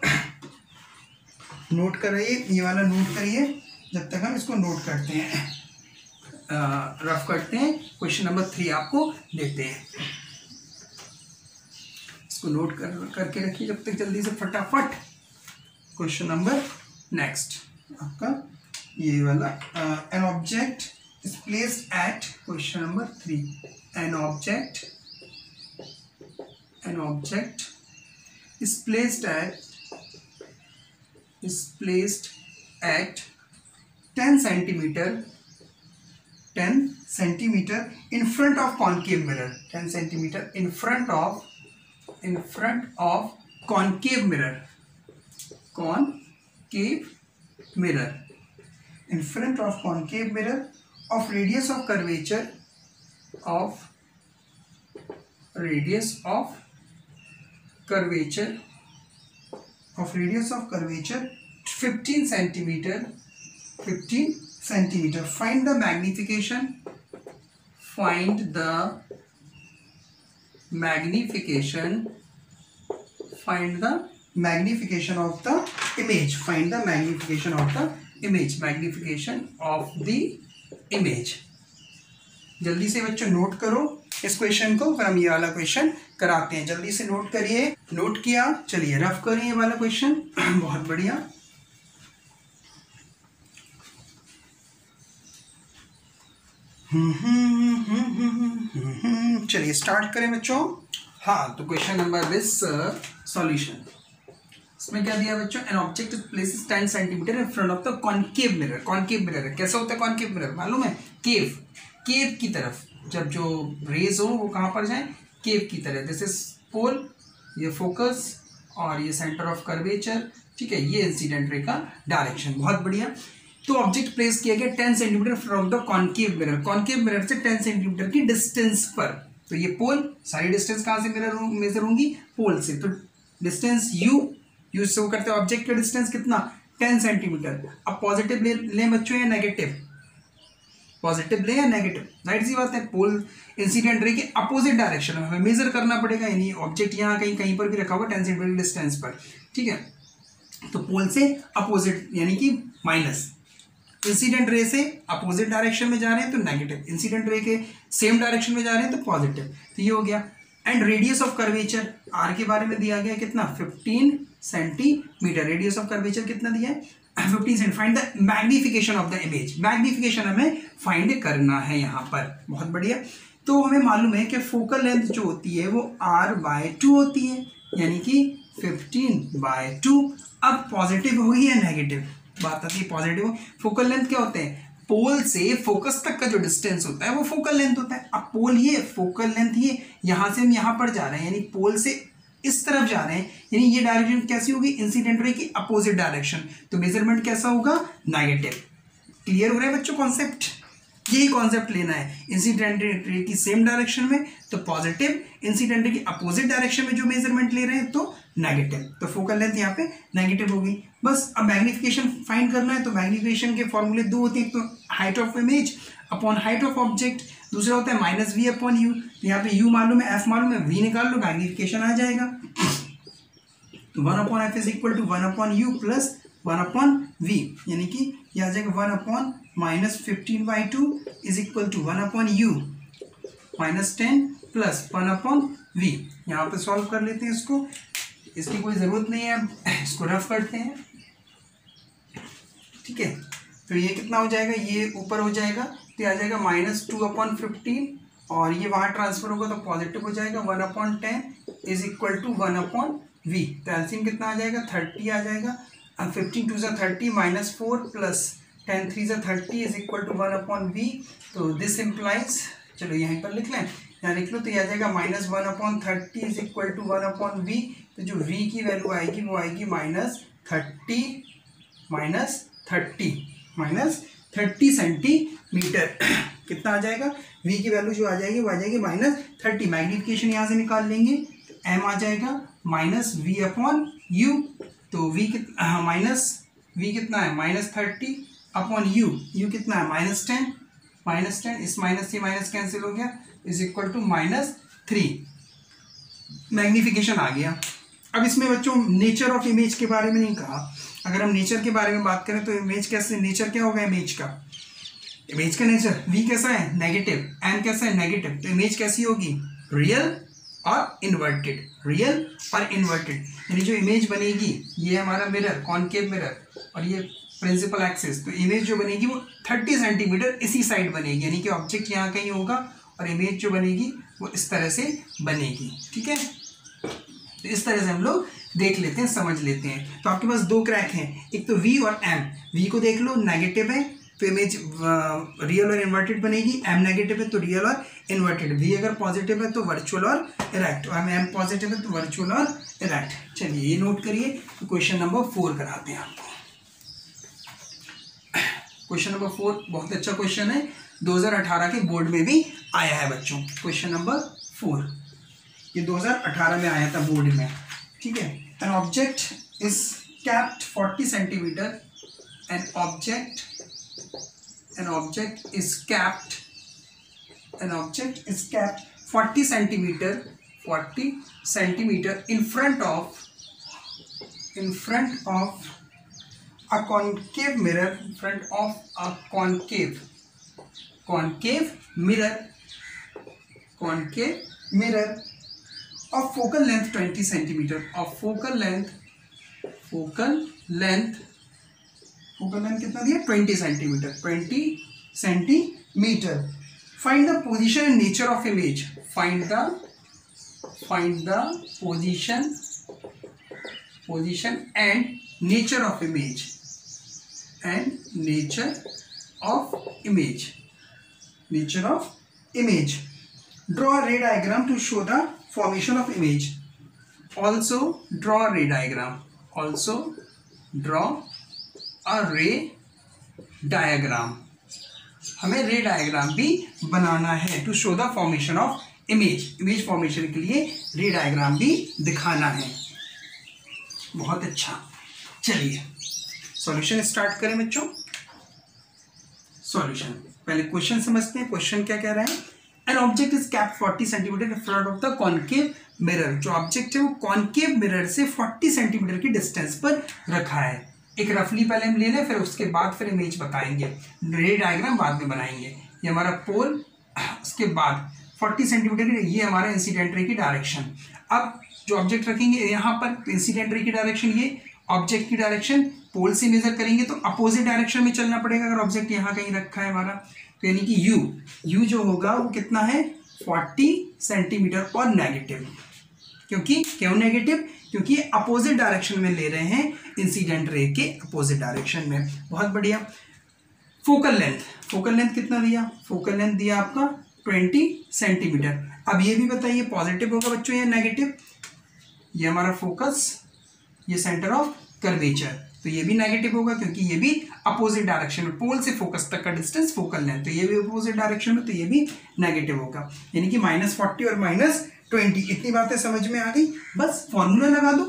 नोट करिए, ये वाला नोट करिए जब तक हम इसको नोट करते हैं, रफ करते हैं। क्वेश्चन नंबर 3 आपको देते हैं, इसको नोट करके रखिए जब तक, जल्दी से फटाफट। क्वेश्चन नंबर नेक्स्ट आपका ये वाला, an object is placed at, question number 3, an object is placed at 10 centimeter in front of concave mirror, 10 centimeter in front of concave mirror, in front of concave mirror of radius of curvature of curvature 15 centimeter. Find the magnification of the image. जल्दी से बच्चों note करो इस question को, फिर हम ये वाला क्वेश्चन कराते हैं। जल्दी से नोट करिए। नोट किया, चलिए रफ करिए ये वाला क्वेश्चन। बहुत बढ़िया। चलिए स्टार्ट करें बच्चों। हाँ, तो क्वेश्चन नंबर दिस सॉल्यूशन, इसमें क्या दिया बच्चों? An object is places 10 centimetre in front of the concave mirror. Concave mirror कैसा होता है? कॉनकेव मिरर मालूम है? केव की तरफ जब जो रेज हो वो कहाँ पर जाए? केव की तरह। दिस इज पोल, ये फोकस और ये सेंटर ऑफ कर्वेचर। ठीक है, ये इंसिडेंट रे का डायरेक्शन। बहुत बढ़िया। तो ऑब्जेक्ट प्लेस किया गया 10 centimetre from the concave mirror. Concave mirror से 10 सेंटीमीटर की डिस्टेंस पर। तो ये पोल, सारी डिस्टेंस कहाँ से मेजर होंगी? पोल से। तो डिस्टेंस यू शो करते हैं ऑब्जेक्ट का डिस्टेंस कितना? 10 सेंटीमीटर। अब पॉजिटिव ले बच्चों या नेगेटिव? पॉजिटिव ले या नेगेटिव? राइट सी बात है। पोल इंसिडेंट रे के अपोजिट डायरेक्शन में हमें मेजर करना पड़ेगा, यानी ऑब्जेक्ट यहाँ कहीं पर भी रखा हुआ 10 सेंटीमीटर डिस्टेंस पर। ठीक है, तो पोल से अपोजिट यानी कि माइनस। इंसिडेंट रे से अपोजिट डायरेक्शन में जा रहे हैं तो नेगेटिव, इंसिडेंट रे के सेम डायरेक्शन में जा रहे हैं तो पॉजिटिव। तो ये हो गया। And radius of curvature, R के बारे में दिया गया कितना? 15 सेंटीमीटर। रेडियस ऑफ कर्वेचर कितना दिया है? 15 centi. Find the magnification of the image. Magnification हमें फाइंड करना है यहाँ पर। बहुत बढ़िया। तो हमें मालूम है कि फोकल लेंथ जो होती है वो r/2 होती है, यानी कि 15/2। अब पॉजिटिव होगी या नेगेटिव? बात आती है पॉजिटिव। फोकल लेंथ क्या होते हैं? पोल से फोकस तक का जो डिस्टेंस होता है वो फोकल लेंथ होता है। अब पोल ये, फोकल लेंथ ये, यहाँ से हम यहाँ पर जा रहे हैं, यानी पोल से इस तरफ जा रहे हैं, यानी ये डायरेक्शन कैसी होगी? इंसिडेंट रे की अपोजिट डायरेक्शन। तो मेजरमेंट कैसा होगा? नेगेटिव। क्लियर हो रहा है बच्चों कॉन्सेप्ट? यही कॉन्सेप्ट लेना है। इंसिडेंट रे की सेम डायरेक्शन में तो पॉजिटिव, इंसिडेंट रे की अपोजिट डायरेक्शन में जो मेजरमेंट ले रहे हैं तो नेगेटिव। तो फोकल लेंथ यहाँ पे नेगेटिव होगी। बस अब मैग्निफिकेशन फाइंड करना है। तो मैग्निफिकेशन के फॉर्मूले दो होते हैं, एक तो height of image upon height of object, दूसरा होता है -v अपॉन यू। तो यहाँ पे u मालूम है, f मालूम है, v निकाल लो, मैग्निफिकेशन आ जाएगा। 1/f is equal to 1/u plus 1/v, यानी कि ये आ जाएगा 1/-15/2 is equal to 1/u -10 plus 1/v। यहाँ पे सॉल्व कर लेते हैं इसको, इसकी कोई ज़रूरत नहीं है, अब इसको रफ करते हैं। ठीक है, तो ये कितना हो जाएगा? ये ऊपर हो जाएगा तो आ जाएगा -2/15 और ये वहाँ ट्रांसफर होगा तो पॉजिटिव हो जाएगा। 1/10 इज इक्वल टू 1/v। तो एलसीएम कितना आ जाएगा? 30 आ जाएगा। अब 15 2 30 -4 plus 10 3 30 is equal to 1/v। तो दिस इम्प्लाइज, चलो यहीं पर लिख लें, यहाँ लिख लो, तो ये आ जाएगा -1/30 इज इक्वल टू 1/v। तो जो v की वैल्यू आएगी वो आएगी -30 सेंटीमीटर। कितना आ जाएगा? v की वैल्यू जो आ जाएगी वो आ जाएगी -30। मैग्निफिकेशन यहाँ से निकाल लेंगे तो m आ जाएगा -v/u। तो v कितना है? -30/u। u कितना है? -10। इस माइनस से माइनस कैंसिल हो गया, इज इक्वल टू -3। मैग्निफिकेशन आ गया। अब इसमें बच्चों नेचर ऑफ इमेज के बारे में नहीं कहा। अगर हम नेचर के बारे में बात करें तो इमेज कैसे, नेचर क्या होगा इमेज का? इमेज का नेचर v कैसा है? नेगेटिव। m कैसा है? नेगेटिव। तो इमेज कैसी होगी? रियल और इन्वर्टेड। रियल और इन्वर्टेड, यानी जो इमेज बनेगी, ये हमारा मिरर, कॉनकेव मिरर, और ये प्रिंसिपल एक्सिस। तो इमेज जो बनेगी वो 30 सेंटीमीटर इसी साइड बनेगी, यानी कि ऑब्जेक्ट यहाँ कहीं होगा और इमेज जो बनेगी वो इस तरह से बनेगी। ठीक है, तो इस तरह से हम लोग देख लेते हैं, समझ लेते हैं। तो आपके पास दो क्रैक हैं, एक तो v और m। v को देख लो, नेगेटिव है तो इमेज रियल और इन्वर्टेड बनेगी, m नेगेटिव है तो रियल और इन्वर्टेड। v अगर पॉजिटिव है तो वर्चुअल और इरेक्ट, और m पॉजिटिव है तो वर्चुअल और इरेक्ट। चलिए ये नोट करिए। तो क्वेश्चन नंबर 4 कराते हैं आपको। क्वेश्चन नंबर 4 बहुत अच्छा क्वेश्चन है, 2018 के बोर्ड में भी आया है बच्चों। क्वेश्चन नंबर 4 ये 2018 में आया था बोर्ड में, ठीक है। An object is capped 40 centimetre, an object is capped 40 centimeter in front of a concave mirror, of focal length 20 centimeter, focal length कितना दिया 20 centimetre. Find the position and nature of image, find the position and nature of image, draw a ray diagram to show the formation of image, also draw a ray diagram, हमें रे diagram भी बनाना है to show the formation of image formation के लिए रे diagram भी दिखाना है। बहुत अच्छा, चलिए सॉल्यूशन स्टार्ट करें बच्चों। सॉल्यूशन पहले क्वेश्चन समझते हैं। क्वेश्चन क्या कह रहा है, an object is capped 40 centimetre in front of the concave mirror, जो ऑब्जेक्ट है वो कॉनकेव मिरर से 40 सेंटीमीटर की डिस्टेंस पर रखा है। एक रफली पहले हम ले लें, फिर उसके बाद फिर इमेज बताएंगे, रे डायग्राम बाद में बनाएंगे। ये हमारा पोल, उसके बाद 40 सेंटीमीटर की ये हमारा इंसिडेंट रे की डायरेक्शन। अब जो ऑब्जेक्ट रखेंगे यहाँ पर इंसिडेंट रे की डायरेक्शन, ये ऑब्जेक्ट की डायरेक्शन पोल से मेजर करेंगे तो अपोजिट डायरेक्शन में चलना पड़ेगा अगर ऑब्जेक्ट यहाँ कहीं रखा है हमारा, तो यानी कि यू जो होगा वो कितना है 40 सेंटीमीटर और नेगेटिव। क्यों नेगेटिव? क्योंकि अपोजिट डायरेक्शन में ले रहे हैं, इंसिडेंट रे के अपोजिट डायरेक्शन में। बहुत बढ़िया। फोकल लेंथ कितना दिया? फोकल लेंथ दिया आपका 20 सेंटीमीटर। अब ये भी बताइए पॉजिटिव होगा बच्चों या नेगेटिव? ये हमारा फोकस, ये सेंटर ऑफ कर्वेचर, तो ये भी नेगेटिव होगा क्योंकि ये भी अपोजिट डायरेक्शन में, पोल से फोकस तक का डिस्टेंस फोकल लेंथ, तो ये भी अपोजिट डायरेक्शन में, तो ये भी नेगेटिव होगा। यानी कि -40 और -20, इतनी बातें समझ में आ गई। बस फॉर्मूला लगा दो,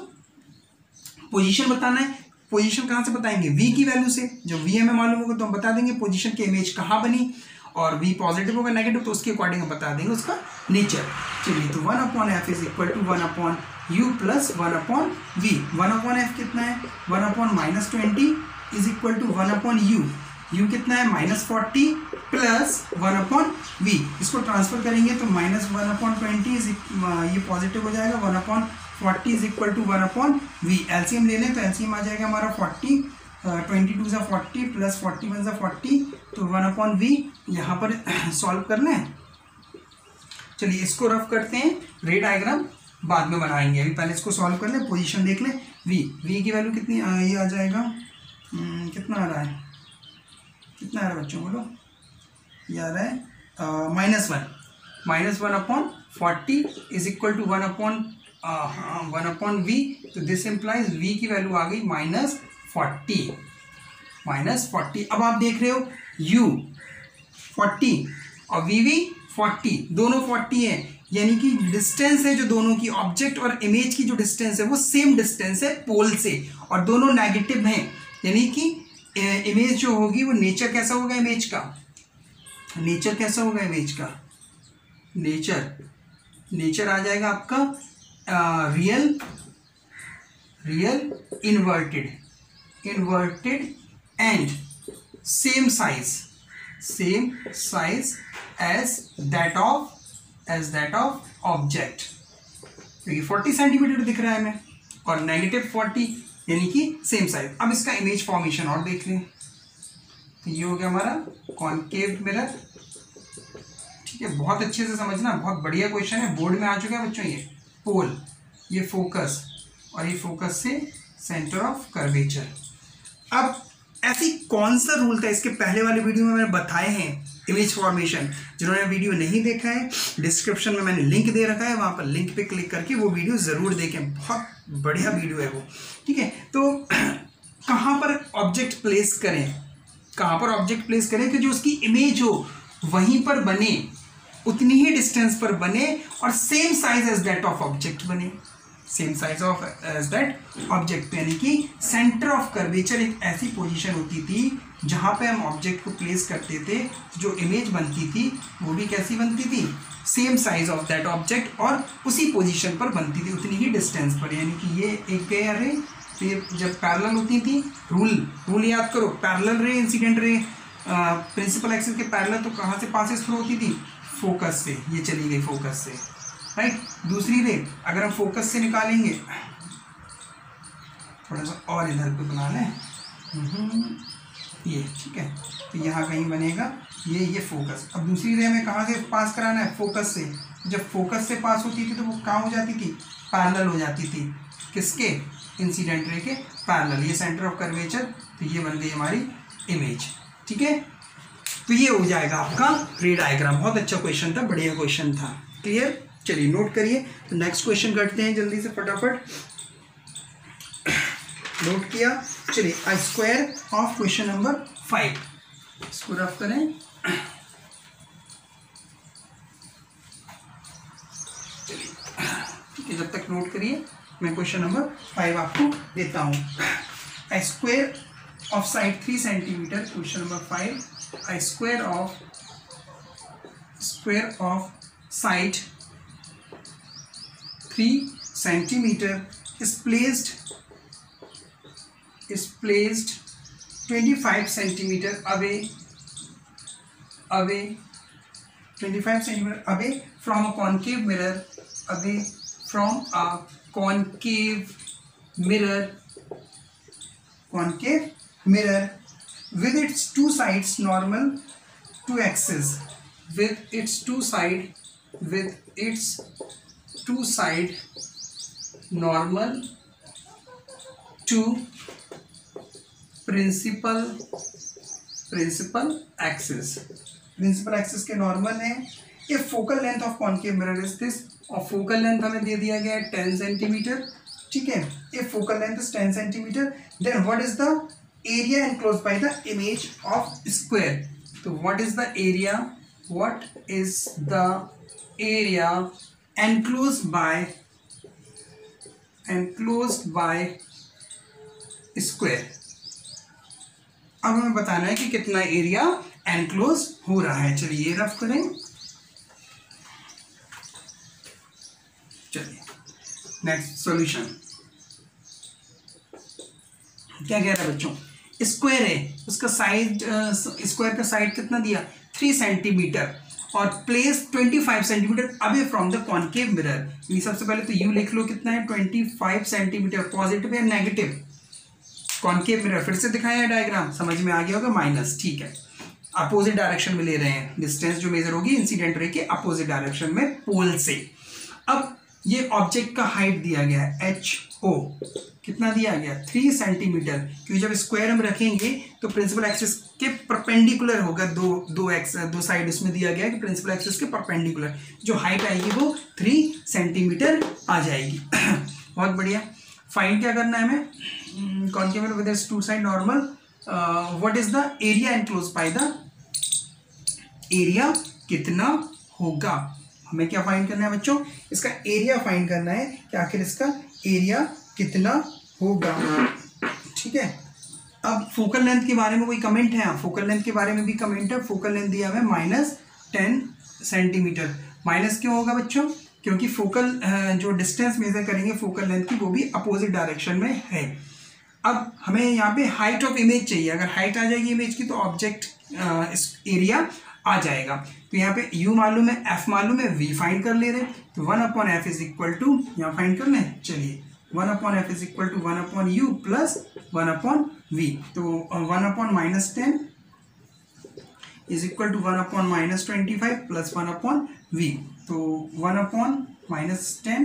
पोजीशन बताना है। पोजीशन कहाँ से बताएंगे? v की वैल्यू से। जब v हमें मालूम होगा तो हम बता देंगे पोजीशन की इमेज कहाँ बनी, और v पॉजिटिव होगा नेगेटिव तो उसके अकॉर्डिंग हम बता देंगे उसका नेचर। चलिए, तो 1/f is equal to 1/u plus 1/v। 1/f कितना है? 1/-20 is equal to 1/u। u कितना है? -40 प्लस 1/v। इसको ट्रांसफर करेंगे तो -1/20 ये पॉजिटिव हो जाएगा, 1/40 is equal to 1/v। LCM ले लें तो एलसीएम आ जाएगा हमारा 40, 22 सा 40 प्लस 41 सा 40, तो 1/v। यहाँ पर सॉल्व करना है। चलिए इसको रफ करते हैं, रे डायग्राम बाद में बनाएंगे, अभी पहले इसको सॉल्व कर लें। पोजीशन देख लें, v की वैल्यू कितनी ये आ जाएगा, कितना आ रहा है, कितना आ रहा है बच्चों बोलो? ये आ रहा है -1/40 इज इक्वल टू 1/v। तो दिस इम्प्लाइज v की वैल्यू आ गई -40। अब आप देख रहे हो u 40 और v 40, दोनों 40 है, यानी कि डिस्टेंस है जो दोनों की, ऑब्जेक्ट और इमेज की जो डिस्टेंस है वो सेम डिस्टेंस है पोल से, और दोनों नेगेटिव हैं। यानी कि इमेज जो होगी वो नेचर कैसा होगा इमेज का? नेचर कैसा होगा इमेज का? नेचर आ जाएगा आपका real inverted and same size as that of object. क्योंकि 40 सेंटीमीटर दिख रहा है हमें और -40 यानी कि सेम साइज। अब इसका इमेज फॉर्मेशन और देख लें, तो ये हो गया हमारा कॉनकेव मिरर। ठीक है, बहुत अच्छे से समझना, बहुत बढ़िया क्वेश्चन है, बोर्ड में आ चुका है बच्चों। ये पोल, ये फोकस, और ये फोकस से सेंटर ऑफ कर्वेचर। अब ऐसी कौन सा रूल था, इसके पहले वाले वीडियो में मैंने बताए हैं इमेज फॉर्मेशन। जिन्होंने वीडियो नहीं देखा है, डिस्क्रिप्शन में मैंने लिंक दे रखा है, वहाँ पर लिंक पे क्लिक करके वो वीडियो ज़रूर देखें, बहुत बढ़िया वीडियो है वो। ठीक है, तो कहाँ पर ऑब्जेक्ट प्लेस करें, कहाँ पर ऑब्जेक्ट प्लेस करें कि जो उसकी इमेज हो वहीं पर बने, उतनी ही डिस्टेंस पर बने और same size as that of object बने, same size of as that object. यानी कि सेंटर ऑफ कर्वेचर एक ऐसी पोजीशन होती थी जहाँ पे हम ऑब्जेक्ट को प्लेस करते थे, जो इमेज बनती थी वो भी कैसी बनती थी, same size of that object और उसी पोजीशन पर बनती थी, उतनी ही डिस्टेंस पर। यानी कि ये एक गया रे, फिर जब पैरेलल होती थी, रूल याद करो, parallel ray incident ray principal axis के पैरेलल, तो कहाँ से पासेस थ्रू होती थी, फोकस से, ये चली गई फोकस से, राइट। दूसरी रे अगर हम फोकस से निकालेंगे, थोड़ा सा और इधर पे बना लें, ये ठीक है, तो यहाँ कहीं बनेगा ये फोकस। अब दूसरी रे हमें कहाँ से पास कराना है, फोकस से। जब फोकस से पास होती थी तो वो कहाँ हो जाती थी, पैरेलल हो जाती थी, किसके, इंसिडेंट रे के पैरेलल, ये सेंटर ऑफ कर्वेचर, तो ये बन गई हमारी इमेज, ठीक है। तो ये हो जाएगा आपका रे डायग्राम। बहुत अच्छा क्वेश्चन था, बढ़िया क्वेश्चन था, क्लियर। चलिए नोट करिए, तो नेक्स्ट क्वेश्चन करते हैं जल्दी से फटाफट। नोट किया, चलिए आई स्क्वायर ऑफ क्वेश्चन नंबर 5, इसको रफ करें। चलिए ठीक है, जब तक नोट करिए मैं क्वेश्चन नंबर 5 आपको देता हूँ। I square of side 3 centimetre, question number 5, I square of side 3 centimeter is placed 25 centimeter away 25 centimeter away from a concave mirror, with its two sides normal to axis, with its two side normal to principal axis के normal है। ये focal length of concave mirror is this, और focal length हमें दे दिया गया है 10 centimetre, ठीक है। ये focal length is 10 centimetre. Then what is the area enclosed by the image of square, तो what is the area enclosed by square। अब हमें बताना है कि कितना एरिया एनक्लोज हो रहा है। चलिए रफ करें, चलिए नेक्स्ट सॉल्यूशन क्या कह रहा है बच्चों, स्क्वायर है, उसका साइड, स्क्वायर का साइड कितना दिया, 3 सेंटीमीटर, और place 25 centimetre away from the concave mirror. ये सबसे पहले तो यू लिख लो, कितना है 25 सेंटीमीटर, पॉजिटिव या नेगेटिव, कॉन्केव मिरर, फिर से दिखाया है डायग्राम, समझ में आ गया होगा, माइनस, ठीक है। अपोजिट डायरेक्शन में ले रहे हैं, डिस्टेंस जो मेजर होगी इंसिडेंट रे के अपोजिट डायरेक्शन में पोल से। अब ये ऑब्जेक्ट का हाइट दिया गया है HO, कितना दिया गया 3 सेंटीमीटर, क्योंकि जब स्क्वायर हम रखेंगे तो प्रिंसिपल एक्सिस के परपेंडिकुलर होगा, दो साइड इसमें दिया गया है कि प्रिंसिपल एक्सिस के परपेंडिकुलर, जो हाइट आएगी वो 3 सेंटीमीटर आ जाएगी। बहुत बढ़िया। फाइंड क्या करना है हमें, concave mirror with two side normal, what is the area enclosed by the, area कितना होगा, हमें क्या फाइंड करना है बच्चों, इसका एरिया फाइंड करना है कि आखिर इसका एरिया कितना होगा, ठीक है। अब फोकल लेंथ के बारे में कोई कमेंट है, फोकल लेंथ के बारे में भी कमेंट है, फोकल लेंथ दिया हुआ है -10 सेंटीमीटर। माइनस क्यों होगा बच्चों, क्योंकि फोकल जो डिस्टेंस मेजर करेंगे फोकल लेंथ की वो भी अपोजिट डायरेक्शन में है। अब हमें यहाँ पे हाइट ऑफ इमेज चाहिए, अगर हाइट आ जाएगी इमेज की तो ऑब्जेक्ट एरिया आ जाएगा। तो यहाँ पे u मालूम है, f मालूम है, v फाइंड कर ले रहे, तो 1/f इज इक्वल टू, यहाँ फाइंड कर लें, चलिए 1/f is equal to 1/u plus 1/v, तो 1/-10 is equal to 1/-25 plus 1/v, तो 1/-10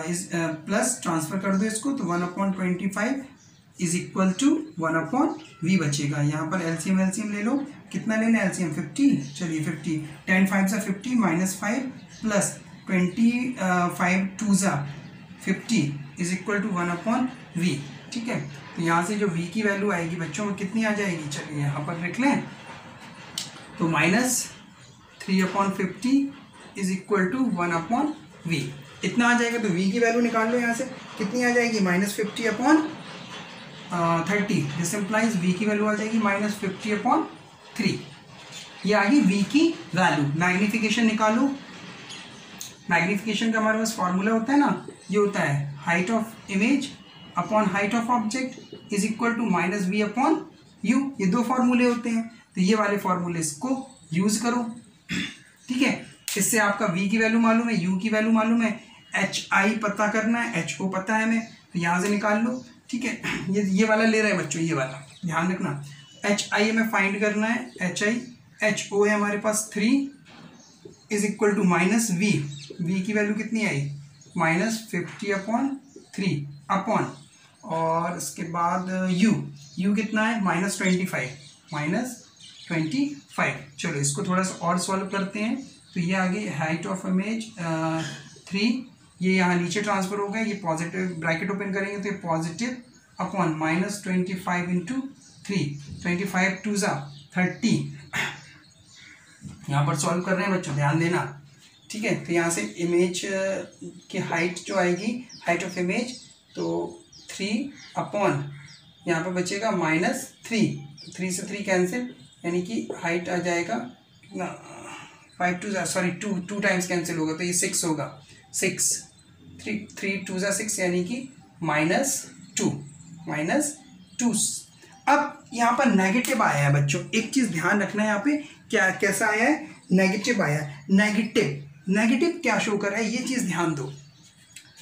इज प्लस, ट्रांसफर कर दो इसको, तो 1/25 इज इक्वल टू 1/v बचेगा। यहाँ पर एलसीएम ले लो, कितना लेना है एलसीएम 50, चलिए 50, 10 5 सा 50 -5 प्लस 25 2 सा 50 इज इक्वल टू 1/v। ठीक है। तो यहाँ से जो v की वैल्यू आएगी बच्चों में कितनी आ जाएगी, चलिए यहाँ पर लिख लें, तो -3/50 इज इक्वल टू 1/v, इतना आ जाएगा। तो v की वैल्यू निकाल लो यहाँ से, कितनी आ जाएगी, -50/30, दिस इम्प्लाइज v की वैल्यू आ जाएगी -50/3। ये आ गई v की वैल्यू। मैग्नीफिकेशन निकालो, मैग्नीफिकेशन का हमारे पास फॉर्मूला होता है ना, ये होता है height of image upon height of object is equal to -v/u, ये दो फॉर्मूले होते हैं। तो ये वाले फॉर्मूले को यूज करो, ठीक है। इससे आपका v की वैल्यू मालूम है, u की वैल्यू मालूम है, hi पता करना है, ho पता है हमें, तो यहाँ से निकाल लो, ठीक है। ये वाला ले रहे हैं बच्चों, ये वाला ध्यान रखना, hi हमें फाइंड करना है, ho है हमारे पास 3 is equal to -v, v की वैल्यू कितनी आई, -50/3 अपॉन, और उसके बाद u कितना है, -25। चलो इसको थोड़ा सा और सॉल्व करते हैं। तो ये आ गई हाइट ऑफ इमेज 3, ये यहाँ नीचे ट्रांसफर होगा, ये पॉजिटिव, ब्रैकेट ओपन करेंगे तो ये पॉजिटिव अपॉन -25 इंटू 3, 25 2 30, यहाँ पर सॉल्व कर रहे हैं बच्चों, ध्यान देना, ठीक है। तो यहाँ से इमेज की हाइट जो आएगी, हाइट ऑफ इमेज, तो 3 अपॉन यहाँ पर बचेगा -3, 3 से 3 कैंसिल, यानी कि हाइट आ जाएगा 2 टाइम्स कैंसिल होगा तो ये 6 होगा, 6 3 2 6, यानी कि -2। अब यहाँ पर नेगेटिव आया है बच्चों, एक चीज़ ध्यान रखना है यहाँ पे, क्या कैसा आया है, नेगेटिव आया है। नेगेटिव क्या शो कर रहा है, ये चीज़ ध्यान दो।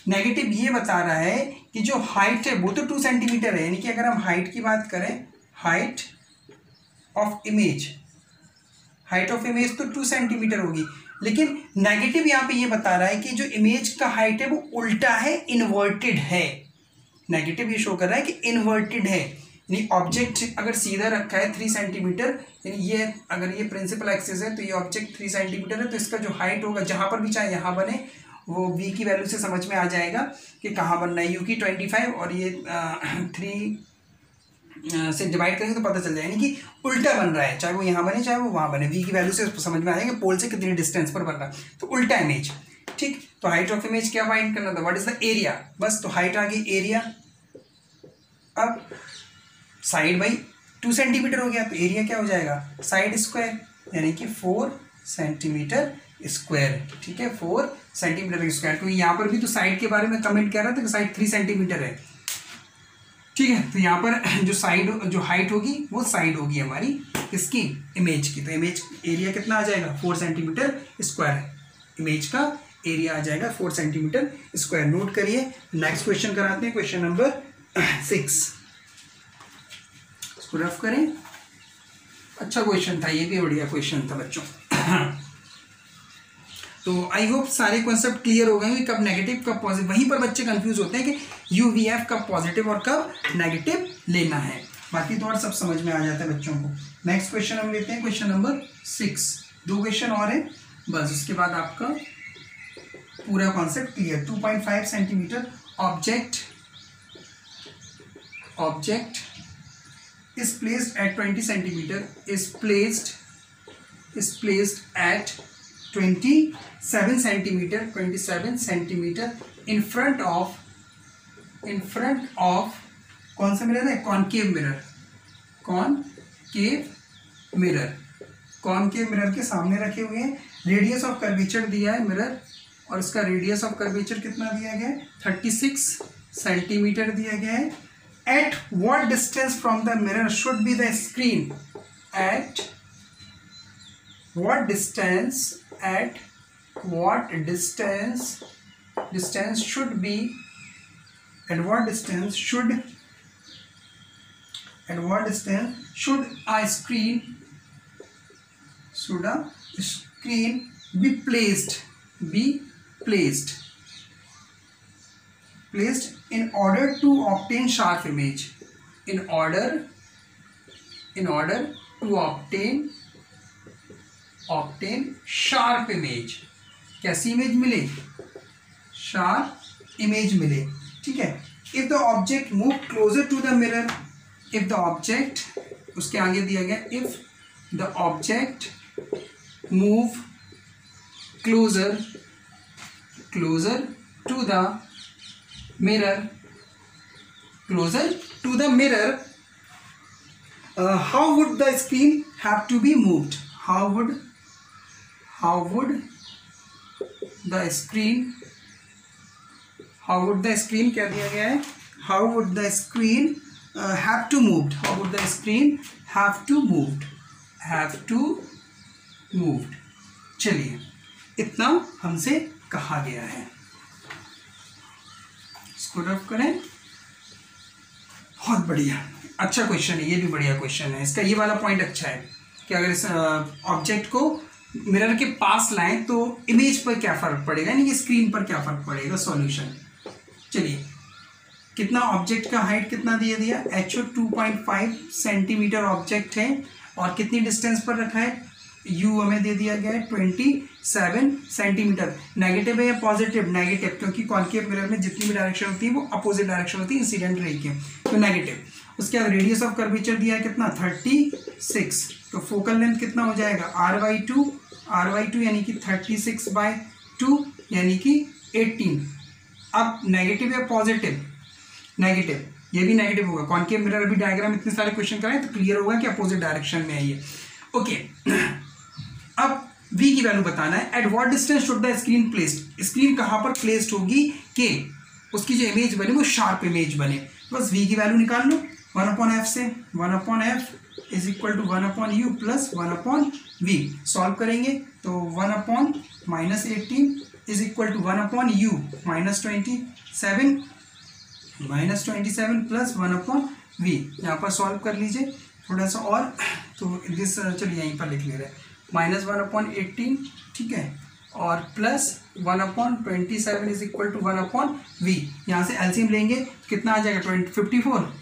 नेगेटिव ये बता रहा है कि जो हाइट है वो तो 2 सेंटीमीटर है, यानी कि अगर हम हाइट की बात करें, हाइट ऑफ इमेज तो 2 सेंटीमीटर होगी, लेकिन नेगेटिव यहाँ पे ये बता रहा है कि जो इमेज का हाइट है वो उल्टा है, इन्वर्टेड है। नेगेटिव ये शो कर रहा है कि इन्वर्टेड है, यानी ऑब्जेक्ट अगर सीधा रखा है 3 सेंटीमीटर, यानी ये अगर ये प्रिंसिपल एक्सिस है तो ये ऑब्जेक्ट 3 सेंटीमीटर है, तो इसका जो हाइट होगा जहाँ पर भी चाहे यहाँ बने, वो v की वैल्यू से समझ में आ जाएगा कि कहाँ बनना है। u की 25 और ये 3 से डिवाइड करेंगे तो पता चल जाए, यानी कि उल्टा बन रहा है, चाहे वो यहाँ बने चाहे वो वहाँ बने, v की वैल्यू से समझ में आ जाएगा पोल से कितनी डिस्टेंस पर बन रहा है, तो उल्टा इमेज, ठीक। तो हाइट ऑफ इमेज क्या फाइंड करना था, व्हाट इज द एरिया, बस। तो हाइट आ गई, एरिया, अब साइड बाई 2 सेंटीमीटर हो गया, तो एरिया क्या हो जाएगा, साइड स्क्वायर, यानी कि 4 सेंटीमीटर स्क्वायर, ठीक है, 4 सेंटीमीटर स्क्वायर। क्योंकि यहाँ पर भी तो साइड के बारे में कमेंट कर रहा था कि साइड 3 सेंटीमीटर है, ठीक है। तो यहाँ पर जो हाइट होगी वो साइड होगी हमारी किसकी, इमेज की। तो इमेज एरिया कितना आ जाएगा, 4 सेंटीमीटर स्क्वायर, इमेज का एरिया आ जाएगा 4 सेंटीमीटर स्क्वायर। नोट करिए, नेक्स्ट क्वेश्चन कराते हैं, क्वेश्चन नंबर 6, इसको रफ करें। अच्छा क्वेश्चन था, ये भी बढ़िया क्वेश्चन था बच्चों। तो आई होप सारे कॉन्सेप्ट क्लियर हो गए कि कब नेगेटिव कब पॉजिटिव, वहीं पर बच्चे कंफ्यूज होते हैं कि UVF कब पॉजिटिव और कब नेगेटिव लेना है, बाकी तो और सब समझ में आ जाता है बच्चों को। नेक्स्ट क्वेश्चन हम लेते हैं, क्वेश्चन नंबर 6, 2 क्वेश्चन और है बस, उसके बाद आपका पूरा concept clear. 2.5 centimetre object is placed at 20 centimeter is placed at 27 centimeter in front of कौन सा मिरर है, कॉनकेव मिरर के सामने रखे हुए हैं। रेडियस ऑफ कर्वेचर दिया है मिरर, और इसका रेडियस ऑफ कर्वेचर कितना दिया गया है, 36 सेंटीमीटर दिया गया है। At what distance from the mirror should be the screen? At what distance should a screen be placed in order to obtain sharp image, in order to obtain sharp image, कैसी image मिले, sharp image मिले, ठीक है। If the object move closer to the mirror, if the object, उसके आगे दिया गया if the object move closer to the mirror, how would the screen have to be moved? How would the screen क्या दिया गया है? How would the screen have to moved? How would the screen have to moved? चलिए, इतना हमसे कहा गया है, इसको रफ करें। बहुत बढ़िया, अच्छा क्वेश्चन है, ये भी बढ़िया क्वेश्चन है। इसका ये वाला पॉइंट अच्छा है कि अगर इस ऑब्जेक्ट को मिरर के पास लाएं तो इमेज पर क्या फर्क पड़ेगा, यानी कि स्क्रीन पर क्या फर्क पड़ेगा। सॉल्यूशन, चलिए, कितना ऑब्जेक्ट का हाइट कितना दिया HO 2.5 सेंटीमीटर ऑब्जेक्ट है, और कितनी डिस्टेंस पर रखा है, U हमें दे दिया गया है 27 सेंटीमीटर। नेगेटिव है या पॉजिटिव? नेगेटिव, क्योंकि कॉन्केव मिरर में जितनी भी डायरेक्शन होती है वो अपोजिट डायरेक्शन होती है इंसिडेंट रे की, तो नेगेटिव। उसके बाद रेडियस ऑफ कर्वेचर दिया है कितना, 36, तो फोकल लेंथ कितना हो जाएगा, R/2 यानी कि 36/2 यानी कि 18। अब नेगेटिव या पॉजिटिव? नेगेटिव, ये भी नेगेटिव होगा। कॉन्केव मिरर अभी डायग्राम इतने सारे क्वेश्चन कराए तो क्लियर होगा कि अपोजिट डायरेक्शन में है ये। ओके, अब v की वैल्यू बताना है। At what distance should the screen placed, screen कहां पर प्लेस्ड होगी कि उसकी जो इमेज बने वो शार्प इमेज बने। बस v की वैल्यू निकाल लो 1/f से, 1/f is equal to 1/u plus 1/v। Solve करेंगे तो 1/-18 is equal to 1/u -27 plus 1/v। यहाँ पर सॉल्व कर लीजिए थोड़ा सा और, तो दिस चलिए यहीं पर लिख ले रहे हैं, -1/18, ठीक है, और plus 1/27 is equal to 1/v। यहाँ से एलसीएम लेंगे कितना आ जाएगा, 54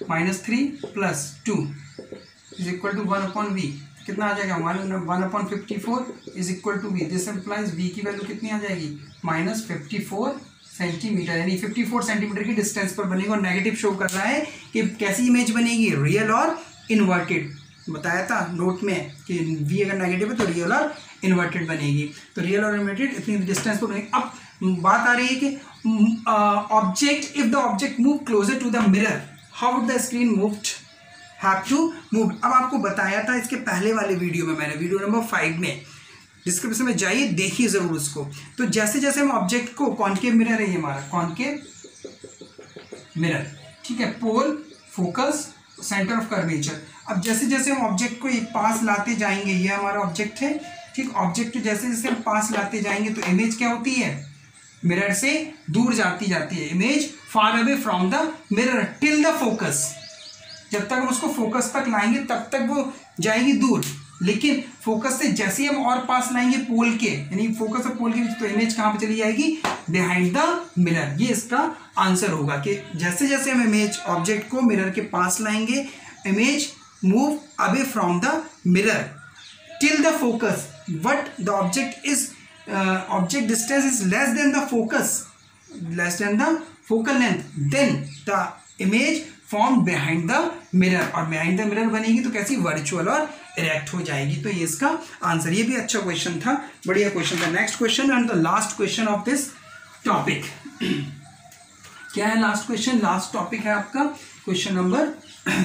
-3 plus 2 is equal to 1/v, कितना आ जाएगा, 1/54 is equal to v। This implies v की वैल्यू कितनी आ जाएगी, -54 सेंटीमीटर, यानी 54 सेंटीमीटर की डिस्टेंस पर बनेगा। और नेगेटिव शो कर रहा है कि कैसी इमेज बनेगी, रियल और इन्वर्टेड। बताया था नोट में कि v अगर नेगेटिव है तो रियल और इन्वर्टेड बनेगी, तो रियल और इन्वर्टेड इतनी डिस्टेंस पर बनेगी। अब बात आ रही है कि object, if the object move closer to the mirror, how would the screen moved have to move. अब आपको बताया था इसके पहले वाले वीडियो में, मैंने वीडियो नंबर 5 में, डिस्क्रिप्शन में जाइए देखिए जरूर उसको। तो जैसे जैसे हम ऑब्जेक्ट को, कॉन्केव मिरर है ये हमारा कॉन्केव मिरर, ठीक है, पोल, फोकस, सेंटर ऑफ कर्वेचर। अब जैसे जैसे हम ऑब्जेक्ट को एक पास लाते जाएंगे, ये हमारा ऑब्जेक्ट है, ठीक, ऑब्जेक्ट जैसे जैसे हम पास लाते जाएंगे तो इमेज क्या होती है, मिरर से दूर जाती है। Image far away from the mirror till the focus, जब तक हम उसको फोकस तक लाएंगे तब तक वो जाएगी दूर, लेकिन फोकस से जैसे हम और पास लाएंगे पोल के, यानी फोकस और पोल के बीच, तो इमेज कहाँ पे चली जाएगी, बिहाइंड द मिरर। ये इसका आंसर होगा कि जैसे जैसे हम इमेज ऑब्जेक्ट को मिरर के पास लाएंगे, image move away from the mirror till the focus, but the object distance is less than the focal length, then the image form behind the mirror. और बिहाइंड द मिरर बनेगी तो कैसी, virtual और erect हो जाएगी। तो ये इसका आंसर, ये भी अच्छा क्वेश्चन था, बढ़िया क्वेश्चन था। Next question and the last question of this topic, क्या है लास्ट क्वेश्चन, लास्ट टॉपिक है आपका क्वेश्चन नंबर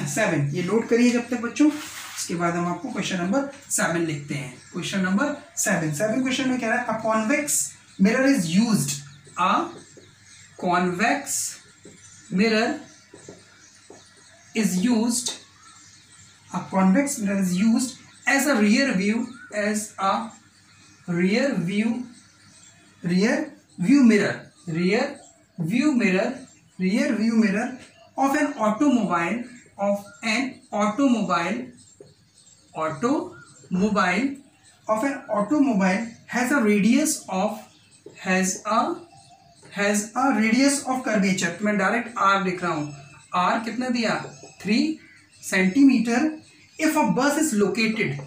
7। ये नोट करिए जब तक बच्चों, इसके बाद हम आपको क्वेश्चन नंबर 7 लिखते हैं। क्वेश्चन नंबर 7 क्वेश्चन में कह रहा है, अ convex mirror is used, a convex mirror is used, a convex mirror is used as a rear view mirror of an automobile has a radius of curvature। तो मैं direct r लिख रहा हूं, r कितना दिया, 3 centimetre. if a bus is located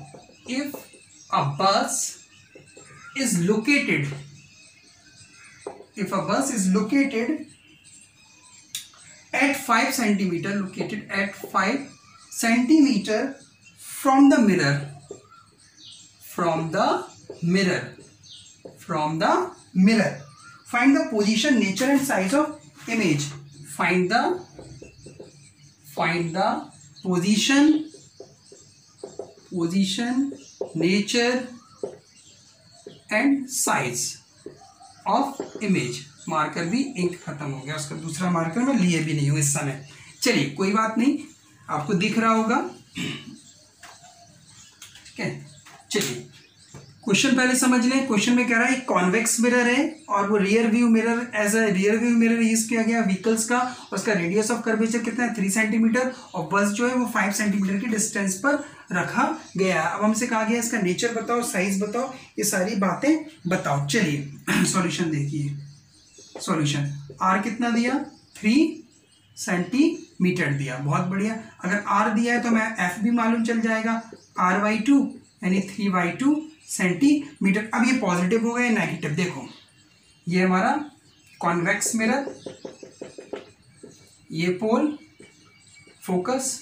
is located at 5 centimeter, located at 5 centimeter from the mirror, from the mirror. Find the position, nature and size of image. Find the position, nature and size of image. Marker भी ink खत्म हो गया, उसका दूसरा marker मैं लिए भी नहीं हूं इस समय. चलिए कोई बात नहीं, आपको दिख रहा होगा. ठीक है, चलिए क्वेश्चन पहले समझ लें. क्वेश्चन में कह रहा है एक कॉन्वेक्स मिरर है और वो rear view mirror, as a rear view mirror use किया गया व्हीकल्स का. उसका रेडियस ऑफ कर्वेचर कितना है 3 सेंटीमीटर और बस जो है वो 5 सेंटीमीटर की डिस्टेंस पर रखा गया. अब हमसे कहा गया इसका नेचर बताओ, साइज बताओ, ये सारी बातें बताओ. चलिए सॉल्यूशन देखिए. सॉल्यूशन आर कितना दिया 3 सेंटीमीटर दिया, बहुत बढ़िया. अगर आर दिया है तो मैं एफ भी मालूम चल जाएगा, r/2 यानी 3/2 सेंटीमीटर. अब ये पॉजिटिव हो गया नेगेटिव. देखो ये हमारा कॉन्वेक्स मिरर, ये pole, focus,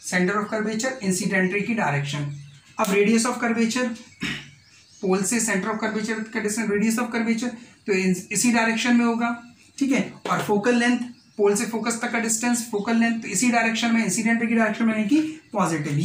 centre of curvature, incident ray की डायरेक्शन. अब रेडियस ऑफ कर्वेचर, पोल से सेंटर ऑफ कर्वेचर का डिस्टेंस, रेडियस ऑफ कर्वेचर तो इसी डायरेक्शन में होगा. ठीक है, और फोकल लेंथ, पोल से फोकस तक का डिस्टेंस, फोकल लेंथ तो इसी डायरेक्शन में, इंसिडेंट रे की डायरेक्शन में, यानी कि पॉजिटिव.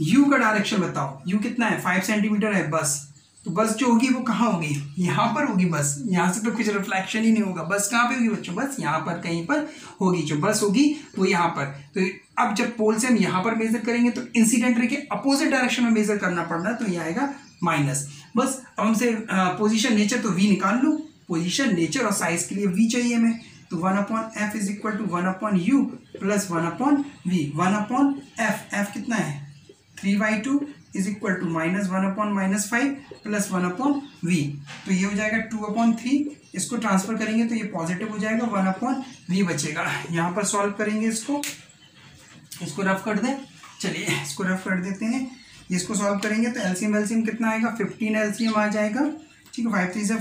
यू का डायरेक्शन बताओ. यू कितना है 5 सेंटीमीटर है बस. तो बस जो होगी वो कहाँ होगी, यहाँ पर होगी बस. यहाँ से तो कुछ रिफ्लेक्शन ही नहीं होगा. बस कहाँ पे होगी बच्चों, बस यहाँ पर कहीं पर होगी. जो बस होगी वो यहाँ पर. तो अब जब पोल से हम यहाँ पर मेजर करेंगे तो इंसिडेंट रे के अपोजिट डायरेक्शन में मेजर करना पड़ना, तो ये आएगा माइनस. बस अब हमसे पोजीशन नेचर तो वी निकाल लो. पोजीशन नेचर और साइज के लिए वी चाहिए हमें, तो 1/f is equal to 1/u plus 1/v. 1/f, f कितना है 3/2 is equal to -1/-5 plus 1/v. तो ये हो जाएगा 2/3. इसको ट्रांसफर करेंगे तो ये पॉजिटिव हो जाएगा, 1/v बचेगा. यहाँ पर सॉल्व करेंगे इसको रफ कर दें. चलिए इसको रफ कर देते हैं. इसको सॉल्व करेंगे तो एलसीएम कितना आएगा 15 एलसीएम आ जाएगा. ठीक है, 5 3 ज़ा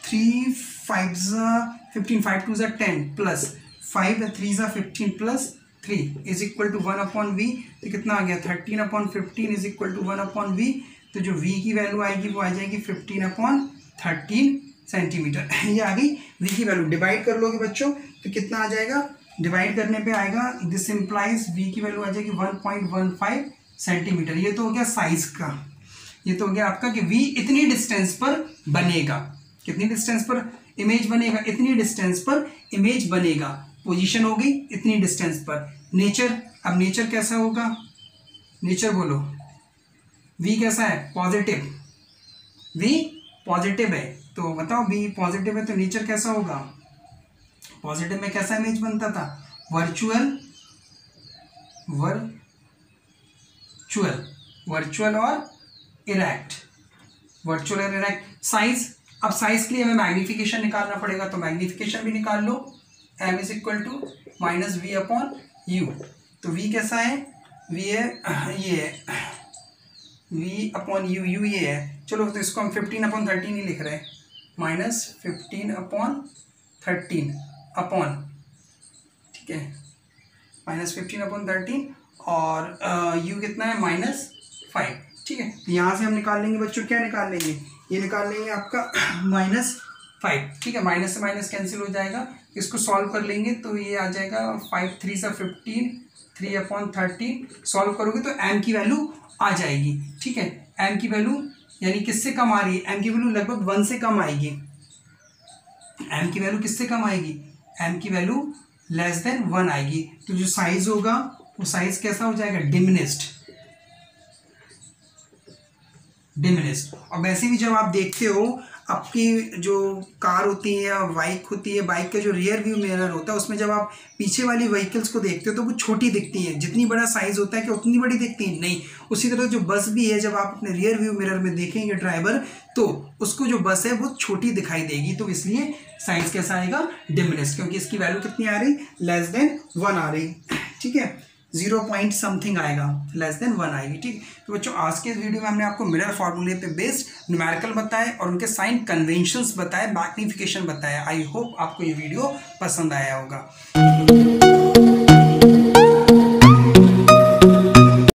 3, 5 ज़ा 15, 5 2 ज़ा 10 प्लस 5 3 ज़ा 15 plus 3 is equal to 1/v. तो कितना आ गया 13/15 इज इक्वल टू 1/v. तो जो v की वैल्यू आएगी वो आ जाएगी 15/13 सेंटीमीटर. ये आ गई v की वैल्यू. डिवाइड कर लोगे बच्चों तो कितना आ जाएगा, डिवाइड करने पे आएगा, दिस इम्प्लाइज v की वैल्यू आ जाएगी 1.15 सेंटीमीटर. ये तो हो गया साइज का. ये तो हो गया आपका कि v इतनी डिस्टेंस पर बनेगा. कितनी डिस्टेंस पर इमेज बनेगा, इतनी डिस्टेंस पर इमेज बनेगा. पोजीशन हो गई इतनी डिस्टेंस पर. नेचर, अब नेचर कैसा होगा, नेचर बोलो. v कैसा है पॉजिटिव, v पॉजिटिव है. तो बताओ v पॉजिटिव है तो नेचर कैसा होगा. पॉजिटिव में कैसा इमेज बनता था, वर्चुअल और इरेक्ट. वर्चुअल और इरेक्ट. साइज, अब साइज के लिए हमें मैग्निफिकेशन निकालना पड़ेगा, तो मैग्निफिकेशन भी निकाल लो. m is equal to -v/u. तो v कैसा है, v है ये है v/u, u ये है. चलो तो इसको हम 15/13 ही लिख रहे हैं, -15/13 अपॉन, ठीक है, -15/13 और u कितना है -5. ठीक है, तो यहाँ से हम निकाल लेंगे बच्चों, क्या निकाल लेंगे, ये निकाल लेंगे आपका -5. ठीक है, माइनस से माइनस कैंसिल हो जाएगा. इसको सॉल्व कर लेंगे तो ये आ जाएगा 5 3 ज़ा 15, 3/13. सॉल्व करोगे तो m की वैल्यू आ जाएगी. ठीक है, m की वैल्यू यानी किससे कम आ रही है, m की वैल्यू लगभग 1 से कम आएगी. m की वैल्यू किससे कम आएगी, m की वैल्यू लेस देन 1 आएगी. तो जो साइज होगा वो साइज कैसा हो जाएगा, डिमिनिस्ड. और वैसे भी जब आप देखते हो आपकी जो कार होती है या बाइक होती है, बाइक का जो रियर व्यू मिरर होता है उसमें जब आप पीछे वाली व्हीकल्स को देखते हो तो वो छोटी दिखती है. जितनी बड़ा साइज होता है कि उतनी बड़ी दिखती है नहीं. उसी तरह जो बस भी है, जब आप अपने रियर व्यू मिरर में देखेंगे ड्राइवर तो उसको जो बस है वो छोटी दिखाई देगी. तो इसलिए साइज कैसा आएगा, डिमिनिस्ड, क्योंकि इसकी वैल्यू कितनी आ रही, लेस देन 1 आ रही. ठीक है, 0 पॉइंट समथिंग आएगा, लेस देन 1 आएगी। ठीक, तो बच्चों आज के इस वीडियो में हमने आपको मिरर फार्मूले पे बेस्ड न्यूमेरिकल बताए और उनके साइन कन्वेंशंस बताए, मैग्नीफिकेशन बताया। आई होप आपको ये वीडियो पसंद आया होगा।